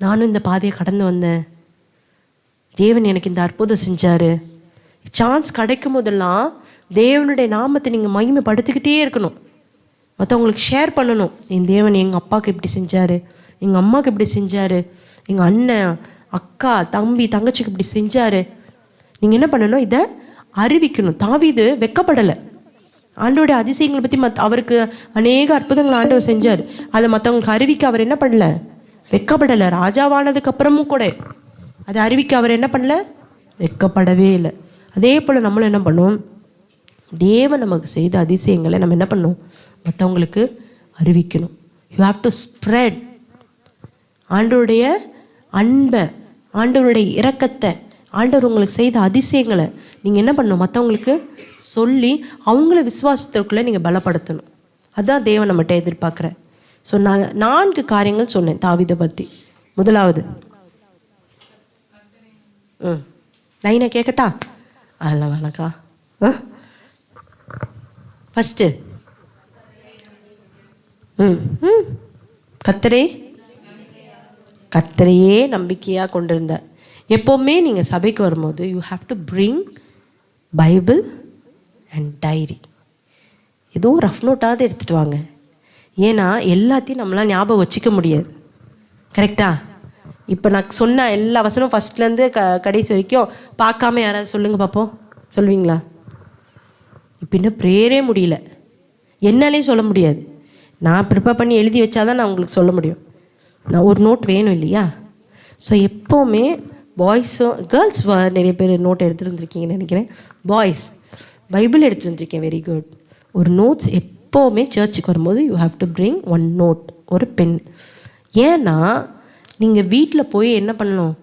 நானும் இந்த பாதையை கடந்து வந்தேன், தேவன் எனக்கு இந்த அற்புதம் செஞ்சார். சான்ஸ் கிடைக்கும் போதெல்லாம் தேவனுடைய நாமத்தை நீங்கள் மகிமைப்படுத்திக்கிட்டே இருக்கணும். மற்றவங்களுக்கு ஷேர் பண்ணணும், என் தேவன் எங்கள் அப்பாவுக்கு இப்படி செஞ்சார், எங்கள் அம்மாவுக்கு இப்படி செஞ்சார், எங்கள் அண்ணன் அக்கா தம்பி தங்கச்சிக்கு இப்படி செஞ்சார். நீங்கள் என்ன பண்ணணும், இதை அறிவிக்கணும். தாவீது வெக்கப்படலை. ஆண்டோடைய அதிசயங்களை பற்றி அவருக்கு அநேக அற்புதங்கள் ஆண்டவர் செஞ்சார். அதை மற்றவங்களுக்கு அறிவிக்க அவர் என்ன பண்ணல, வெக்கப்படலை. ராஜாவானதுக்கு அப்புறமும் கூட அதை அறிவிக்க அவர் என்ன பண்ணல, வெக்கப்படவே இல்லை. அதே போல் நம்மளும் என்ன பண்ணோம், தேவன் நமக்கு செய்த அதிசயங்களை நம்ம என்ன பண்ணணும், மற்றவங்களுக்கு அறிவிக்கணும். யூ ஹாவ் டு ஸ்ப்ரெட் ஆண்டவருடைய அன்பை, ஆண்டவருடைய இரக்கத்தை, ஆண்டவர் உங்களுக்கு செய்த அதிசயங்களை நீங்கள் என்ன பண்ணணும், மற்றவங்களுக்கு சொல்லி அவங்கள விசுவாசத்திற்குள்ளே நீங்கள் பலப்படுத்தணும். அதுதான் தேவன் நம்மகிட்ட எதிர்பார்க்குற. ஸோ நான் 4 காரியங்கள் சொன்னேன் தாவீதை பற்றி. முதலாவது லைனை கேட்கட்டா, அதெல்லாம் வேணாக்கா. ஃபஸ்ட்டு கர்த்தரையே நம்பிக்கையாக கொண்டிருந்தார். எப்போவுமே நீங்கள் சபைக்கு வரும்போது you have to bring Bible and diary. ஏதோ ரஃப் நோட்டாவது எடுத்துகிட்டு வாங்க. ஏன்னா எல்லாத்தையும் நம்மளால் ஞாபகம் வச்சுக்க முடியாது. கரெக்டா? இப்போ நான் சொன்ன எல்லா வசனம் ஃபஸ்ட்லேருந்து கடைசி வரைக்கும் பார்க்காம யாராவது சொல்லுங்கள் பார்ப்போம், சொல்லுவீங்களா? இப்போ இன்னும் ப்ரேயரே முடியல, என்னாலேயும் சொல்ல முடியாது. நான் ப்ரிப்பேர் பண்ணி எழுதி வச்சாதான் நான் உங்களுக்கு சொல்ல முடியும். நான் ஒரு நோட் வேணும் இல்லையா? ஸோ எப்போவுமே பாய்ஸும் கேர்ள்ஸ் நிறைய பேர் நோட் எடுத்துகிட்டு வந்துருக்கீங்கன்னு நினைக்கிறேன். பாய்ஸ் பைபிள் எடுத்துகிட்டு வந்துருக்கேன், வெரி குட். ஒரு நோட்ஸ் எப்போவுமே சர்ச்சுக்கு வரும்போது you have to bring one note, ஒரு பென். ஏன்னா நீங்கள் வீட்டில் போய் என்ன பண்ணணும்,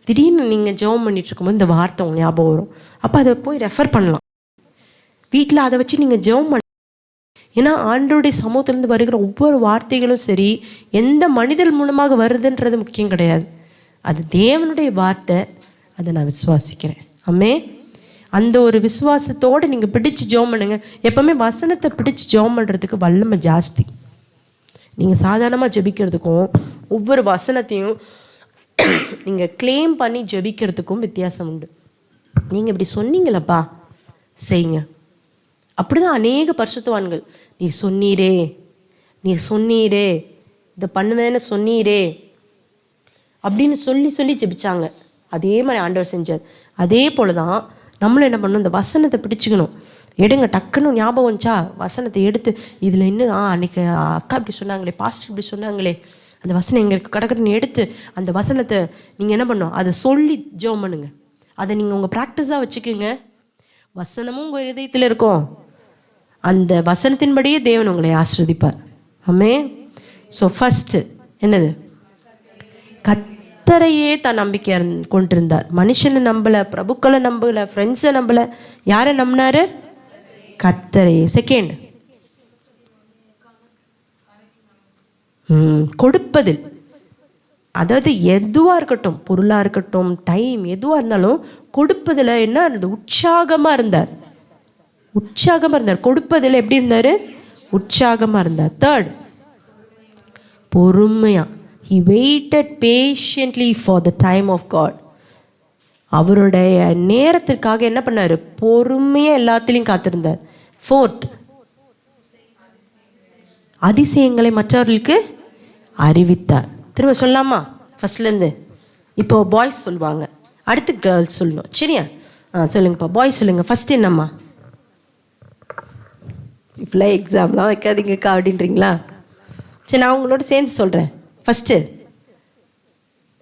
திடீர்னு நீங்கள் ஜெபம் பண்ணிட்டு இருக்கும்போது இந்த வார்த்தை உங்களுக்கு ஞாபகம் வரும். அப்போ அதை போய் ரெஃபர் பண்ணலாம். வீட்டில் அதை வச்சு நீங்கள் ஜெபம் பண்ண. ஏன்னா ஆண்டவருடைய சமூகத்திலேருந்து வருகிற ஒவ்வொரு வார்த்தைகளும் சரி, எந்த மனிதர் மூலமாக வருதுன்றது முக்கியம் கிடையாது. அது தேவனுடைய வார்த்தை, அதை நான் விசுவாசிக்கிறேன். ஆமே, அந்த ஒரு விசுவாசத்தோடு நீங்கள் பிடிச்சி ஜெபம் பண்ணுங்க. எப்போவுமே வசனத்தை பிடிச்சி ஜெபம் பண்ணுறதுக்கு வல்லமை ஜாஸ்தி. நீங்கள் சாதாரணமாக ஜெபிக்கிறதுக்கும் ஒவ்வொரு வசனத்தையும் நீங்கள் கிளைம் பண்ணி ஜெபிக்கிறதுக்கும் வித்தியாசம் உண்டு. நீங்கள் இப்படி சொன்னீங்களப்பா, செய்யுங்க. அப்படிதான் அநேக பரிசுத்தவான்கள், நீ சொன்னீரே இதை பண்ணுவேன்னு சொன்னீரே அப்படின்னு சொல்லி சொல்லி ஜெபிச்சாங்க. அதே மாதிரி ஆண்டவர் செஞ்சார். அதே போல தான் நம்மளும் என்ன பண்ணணும், இந்த வசனத்தை பிடிச்சிக்கணும். எடுங்க, டக்குன்னு ஞாபகம் வந்துச்சா வசனத்தை எடுத்து இதில் இன்னும் அன்றைக்கி அக்கா இப்படி சொன்னாங்களே, பாஸ்டர் இப்படி சொன்னாங்களே, அந்த வசனம் எங்களுக்கு கடக்கடன்னு எடுத்து அந்த வசனத்தை நீங்கள் என்ன பண்ணணும், அதை சொல்லி ஜெபம் பண்ணுங்க. அதை நீங்கள் உங்கள் ப்ராக்டிஸாக வச்சுக்கோங்க. வசனமும் உங்கள் இதயத்தில் இருக்கும். அந்த வசனத்தின்படியே தேவன் உங்களை ஆசீர்வதிப்பார். ஆமென். ஸோ ஃபஸ்ட்டு என்னது, கர்த்தரையே தான் நம்பிக்கை கொண்டிருந்தார். மனுஷனை நம்பலை, பிரபுக்களை நம்பலை, ஃப்ரெண்ட்ஸை நம்பலை, யாரை நம்பினாரு? கர்த்தரையே. செகண்ட், கொடுப்பதில், அதாவது எதுவாக இருக்கட்டும், பொருளாக இருக்கட்டும், டைம் எதுவாக இருந்தாலும் கொடுப்பதில் என்ன இருந்தது, உற்சாகமாக இருந்தார். கொடுப்பதில் எப்படி இருந்தார்? உற்சாகமாக இருந்தார். தேர்ட், பொறுமையாக. He waited patiently for the time of God. அவருடைய நேரத்திற்காக என்ன பண்ணார்? பொறுமையாக எல்லாத்திலையும் காத்திருந்தார். ஃபோர்த், அதிசயங்களை மற்றவர்களுக்கு அறிவித்தார். திரும்ப சொல்லலாமா ஃபர்ஸ்ட்லேருந்து? இப்போ பாய்ஸ் சொல்லுவாங்க, அடுத்து கேர்ள்ஸ் சொல்லணும். சரியா? சொல்லுங்கப்பா, பாய்ஸ் சொல்லுங்கள். ஃபஸ்ட்டு என்னம்மா? இப்போலாம் எக்ஸாம்லாம் வைக்காதீங்கக்கா அப்படின்றீங்களா? சரி, நான் உங்களோட சேர்ந்து சொல்கிறேன். ஃபஸ்ட்டு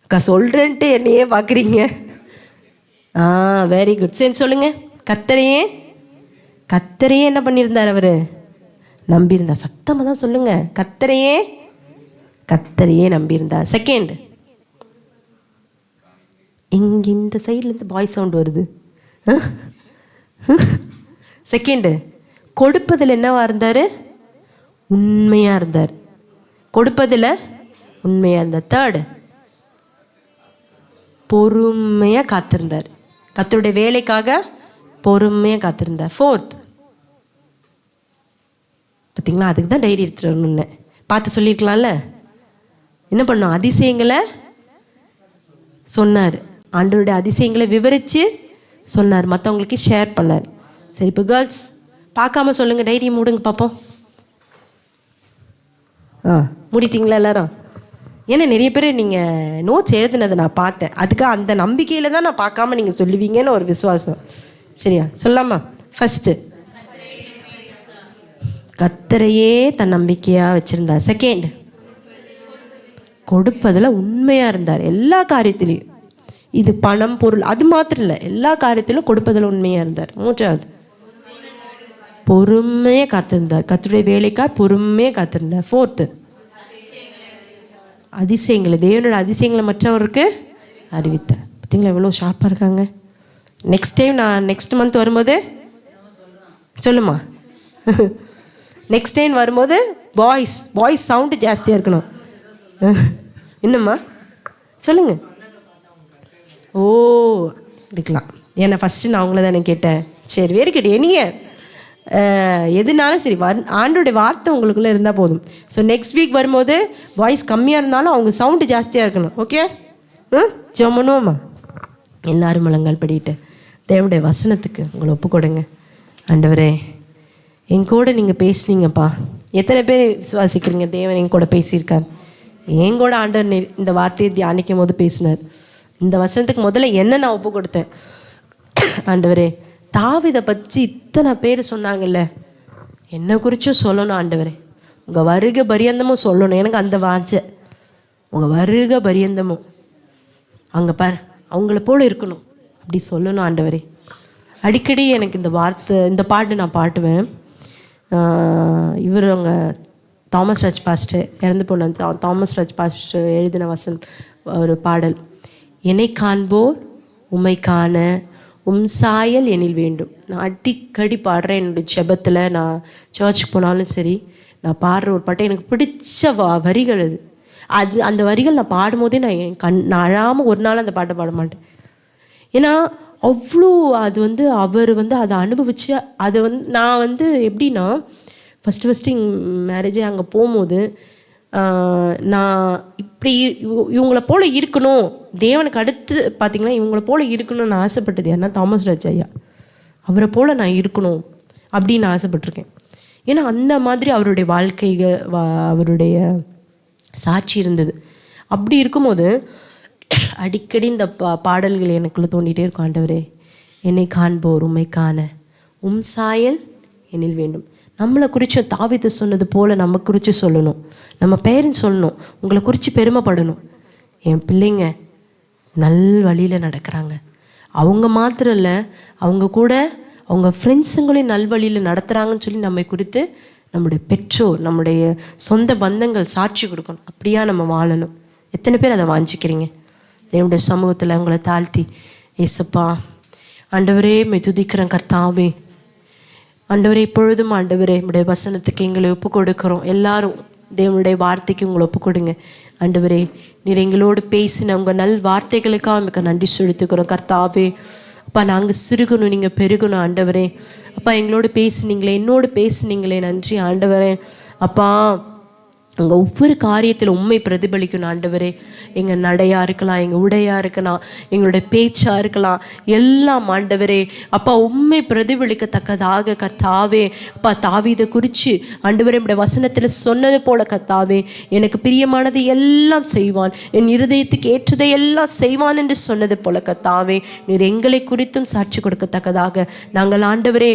அக்கா சொல்கிறேன்ட்டு என்னையே பார்க்குறீங்க. Very good. சேர்ந்து சொல்லுங்கள். கர்த்தரையே என்ன பண்ணியிருந்தார்? அவர் நம்பியிருந்தார். சத்தமாக தான் சொல்லுங்கள். கர்த்தரையே நம்பியிருந்தார். செகண்ட், இங்கே இந்த சைட்லேருந்து பாய் சவுண்ட் வருது. செகண்டு, கொடுப்பதில் என்னவா இருந்தார்? உண்மையாக இருந்தார். தேர்டு, பொறுமையாக காத்திருந்தார். கர்த்தருடைய வேலைக்காக பொறுமையாக காத்திருந்தார். ஃபோர்த், பார்த்தீங்களா, அதுக்கு தான் டைரி எடுத்துட்டு வரணும்னு பார்த்து சொல்லியிருக்கலாம்ல. என்ன பண்ணோம்? அதிசயங்களை சொன்னார். ஆண்டவருடைய அதிசயங்களை விவரித்து சொன்னார், மற்றவங்களுக்கு ஷேர் பண்ணார். சரி, இப்போ கேர்ள்ஸ் பார்க்காம சொல்லுங்கள். டைரியை மூடுங்க பார்ப்போம். மூடிட்டீங்களா எல்லாரும்? ஏன்னா நிறைய பேர் நீங்கள் நோட்ஸ் எழுதுனதை நான் பார்த்தேன். அதுக்காக அந்த நம்பிக்கையில் தான் நான் பார்க்காம நீங்கள் சொல்லுவீங்கன்னு ஒரு விசுவாசம். சரியா? சொல்லாமா? ஃபஸ்ட்டு, கர்த்தரையே தன் நம்பிக்கையாக வச்சுருந்தார். செகண்ட், கொடுப்பதில் உண்மையாக இருந்தார். எல்லா காரியத்திலையும், இது பணம் பொருள் அது மாத்திரம் இல்லை, எல்லா காரியத்திலும் கொடுப்பதில் உண்மையாக இருந்தார். மூன்றாவது, பொறுமையாக காத்திருந்தார். கர்த்தருடைய வேலைக்காக பொறுமையாக காத்திருந்தார். ஃபோர்த்து, அதிசயங்களை, தேவனோட அதிசயங்களை மற்றவருக்கு அறிவித்தார். பார்த்தீங்களா எவ்வளோ ஷார்ப்பாக இருக்காங்க. நெக்ஸ்ட் டைம் நான் நெக்ஸ்ட் மந்த் வரும்போது சொல்லுமா, நெக்ஸ்ட் டைம் வரும்போது பாய்ஸ் சவுண்டு ஜாஸ்தியாக இருக்கணும். என்னம்மா சொல்லுங்க. ஓ, இருக்கலாம். ஏன்னா ஃபஸ்ட்டு நான் அவங்கள தானே கேட்டேன். சரி, வெரி குட். நீங்கள் எதுனாலும் சரி, ஆண்டோடைய வார்த்தை உங்களுக்குள்ளே இருந்தால் போதும். ஸோ நெக்ஸ்ட் வீக் வரும்போது வாய்ஸ் கம்மியாக இருந்தாலும் அவங்க சவுண்டு ஜாஸ்தியாக இருக்கணும். ஓகே? ஜெபம் பண்ணுவோம்மா. எல்லாரும் முழங்கால் படிக்கிட்டு தேவனுடைய வசனத்துக்கு உங்களை ஒப்பு கொடுங்க. ஆண்டவரே, என் கூட நீங்கள் பேசுனீங்கப்பா. எத்தனை பேர் விசுவாசிக்கிறீங்க தேவன் என் கூட பேசியிருக்கார்? என் கூட ஆண்டவர் இந்த வார்த்தையை தியானிக்கும் போது பேசினார். இந்த வசனத்துக்கு முதல்ல என்ன நான் ஒப்பு கொடுத்தேன். ஆண்டவரே, தாவீதை பற்றி இத்தனை பேர் சொன்னாங்கல்ல, என்னை குறிச்சும் சொல்லணும் ஆண்டவரே. உங்கள் வருகை பரியந்தமும் சொல்லணும். எனக்கு அந்த வாஞ்சை, உங்கள் வருகை பரியந்தமும் அங்கே அவங்கள போல இருக்கணும், அப்படி சொல்லணும் ஆண்டவரே. அடிக்கடி எனக்கு இந்த பாட்டு நான் பாட்டுவேன். அவங்க தாமஸ் ராஜ் பாஸ்டர் இறந்து போன தாமஸ் ராஜ் பாஸ்டர் எழுதின ஒரு பாடல். என்னை காண்போர் உம்மை காண சாயல் எனில் வேண்டும். நான் அடிக்கடி பாடுறேன். என்னுடைய ஜெபத்தில் நான் சர்ச்சுக்கு போனாலும் சரி, நான் பாடுற ஒரு பாட்டை எனக்கு பிடிச்ச வரிகள் அது. அந்த வரிகள் நான் பாடும்போதே நான் அழாமல் ஒரு நாள் அந்த பாட்டை பாட மாட்டேன். ஏன்னா அவ்வளோ அது அவர் அதை அனுபவித்து அதை நான் எப்படின்னா ஃபஸ்ட்டு மேரேஜே அங்கே போகும்போது நான் இப்படி இவங்களை போல் இருக்கணும், தேவனுக்கு அடுத்து பார்த்திங்கன்னா இவங்களை போல் இருக்கணும்னு நான் ஆசைப்பட்டது ஏன்னா தாமஸ் ராஜ் ஐயா. அவரை போல் நான் இருக்கணும் அப்படின்னு நான் ஆசைப்பட்டிருக்கேன். ஏன்னா அந்த மாதிரி அவருடைய வாழ்க்கைகள் அவருடைய சாட்சி இருந்தது. அப்படி இருக்கும்போது அடிக்கடி இந்த பாடல்கள் எனக்குள்ளே தோண்டிகிட்டே இருக்கும். ஆண்டவரே, என்னை காண்போர் உம்மை காண சாயல் என்னில் வேண்டும். நம்மளை குறித்து தாவீது சொன்னது போல் நம்ம குறித்து சொல்லணும். நம்ம பேரண்ட்ஸ் சொல்லணும், உங்களை குறித்து பெருமைப்படணும். என் பிள்ளைங்க நல் வழியில் நடக்கிறாங்க. அவங்க மாத்திரம் இல்லை, அவங்க கூட அவங்க ஃப்ரெண்ட்ஸுங்களையும் நல்வழியில் நடத்துகிறாங்கன்னு சொல்லி நம்மை குறித்து நம்முடைய பெற்றோர், நம்முடைய சொந்த பந்தங்கள் சாட்சி கொடுக்கணும். அப்படியா நம்ம வாழணும். எத்தனை பேர் அதை வாஞ்சிக்கிறீங்க? தேவனுடைய சமூகத்தில் உங்களை தாழ்த்தி, ஏசப்பா ஆண்டவரே துதிக்கிறேன் கர்த்தாவே. ஆண்டவரே, இப்பொழுதும் ஆண்டவரே உடைய வசனத்துக்கு எங்களை ஒப்பு கொடுக்குறோம். எல்லாரும் தேவனுடைய வார்த்தைக்கு உங்களை ஒப்பு கொடுங்க. ஆண்டவரே, நீர் எங்களோடு பேசின உங்கள் நல் வார்த்தைகளுக்காக மிக நன்றி செலுத்துக்கிறோம் கர்த்தாவே. அப்பா, நாங்கள் சிறுகணும், நீங்கள் பெருகணும். ஆண்டவரே அப்பா, எங்களோடு பேசுனீங்களே, என்னோடு பேசுனீங்களே, நன்றி ஆண்டவரே. அப்பா, அங்கே ஒவ்வொரு காரியத்தில் உண்மை பிரதிபலிக்கணும் ஆண்டவரே. எங்கள் நடையாக இருக்கலாம், எங்கள் உடையாக இருக்கலாம், எங்களுடைய பேச்சாக இருக்கலாம், எல்லாம் ஆண்டவரே அப்பா உண்மை பிரதிபலிக்கத்தக்கதாக கர்த்தாவே. அப்பா, தாவீதை குறித்து ஆண்டவரே உடைய வசனத்தில் சொன்னது போல கர்த்தாவே, எனக்கு பிரியமானது எல்லாம் செய்வான், என் இருதயத்துக்கு ஏற்றதை எல்லாம் செய்வான் என்று சொன்னது போல கர்த்தாவே, நீர் எங்களை குறித்தும் சாட்சி கொடுக்கத்தக்கதாக நாங்கள் ஆண்டவரே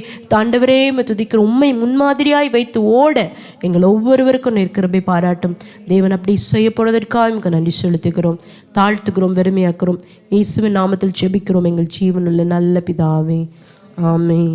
துதிக்கிற உண்மை முன்மாதிரியாய் வைத்து ஓட எங்கள் ஒவ்வொருவருக்கும் நீர் கிருபை பாராட்டும். தேவன் அப்படி செய்ய போறதற்காக நமக்கு நன்றி செலுத்துகிறோம், தாழ்த்துகிறோம், வெறுமையாக்குறோம். இயேசுவின் நாமத்தில் ஜெபிக்கிறோம் எங்கள் ஜீவனுள்ள நல்ல பிதாவே, ஆமென்.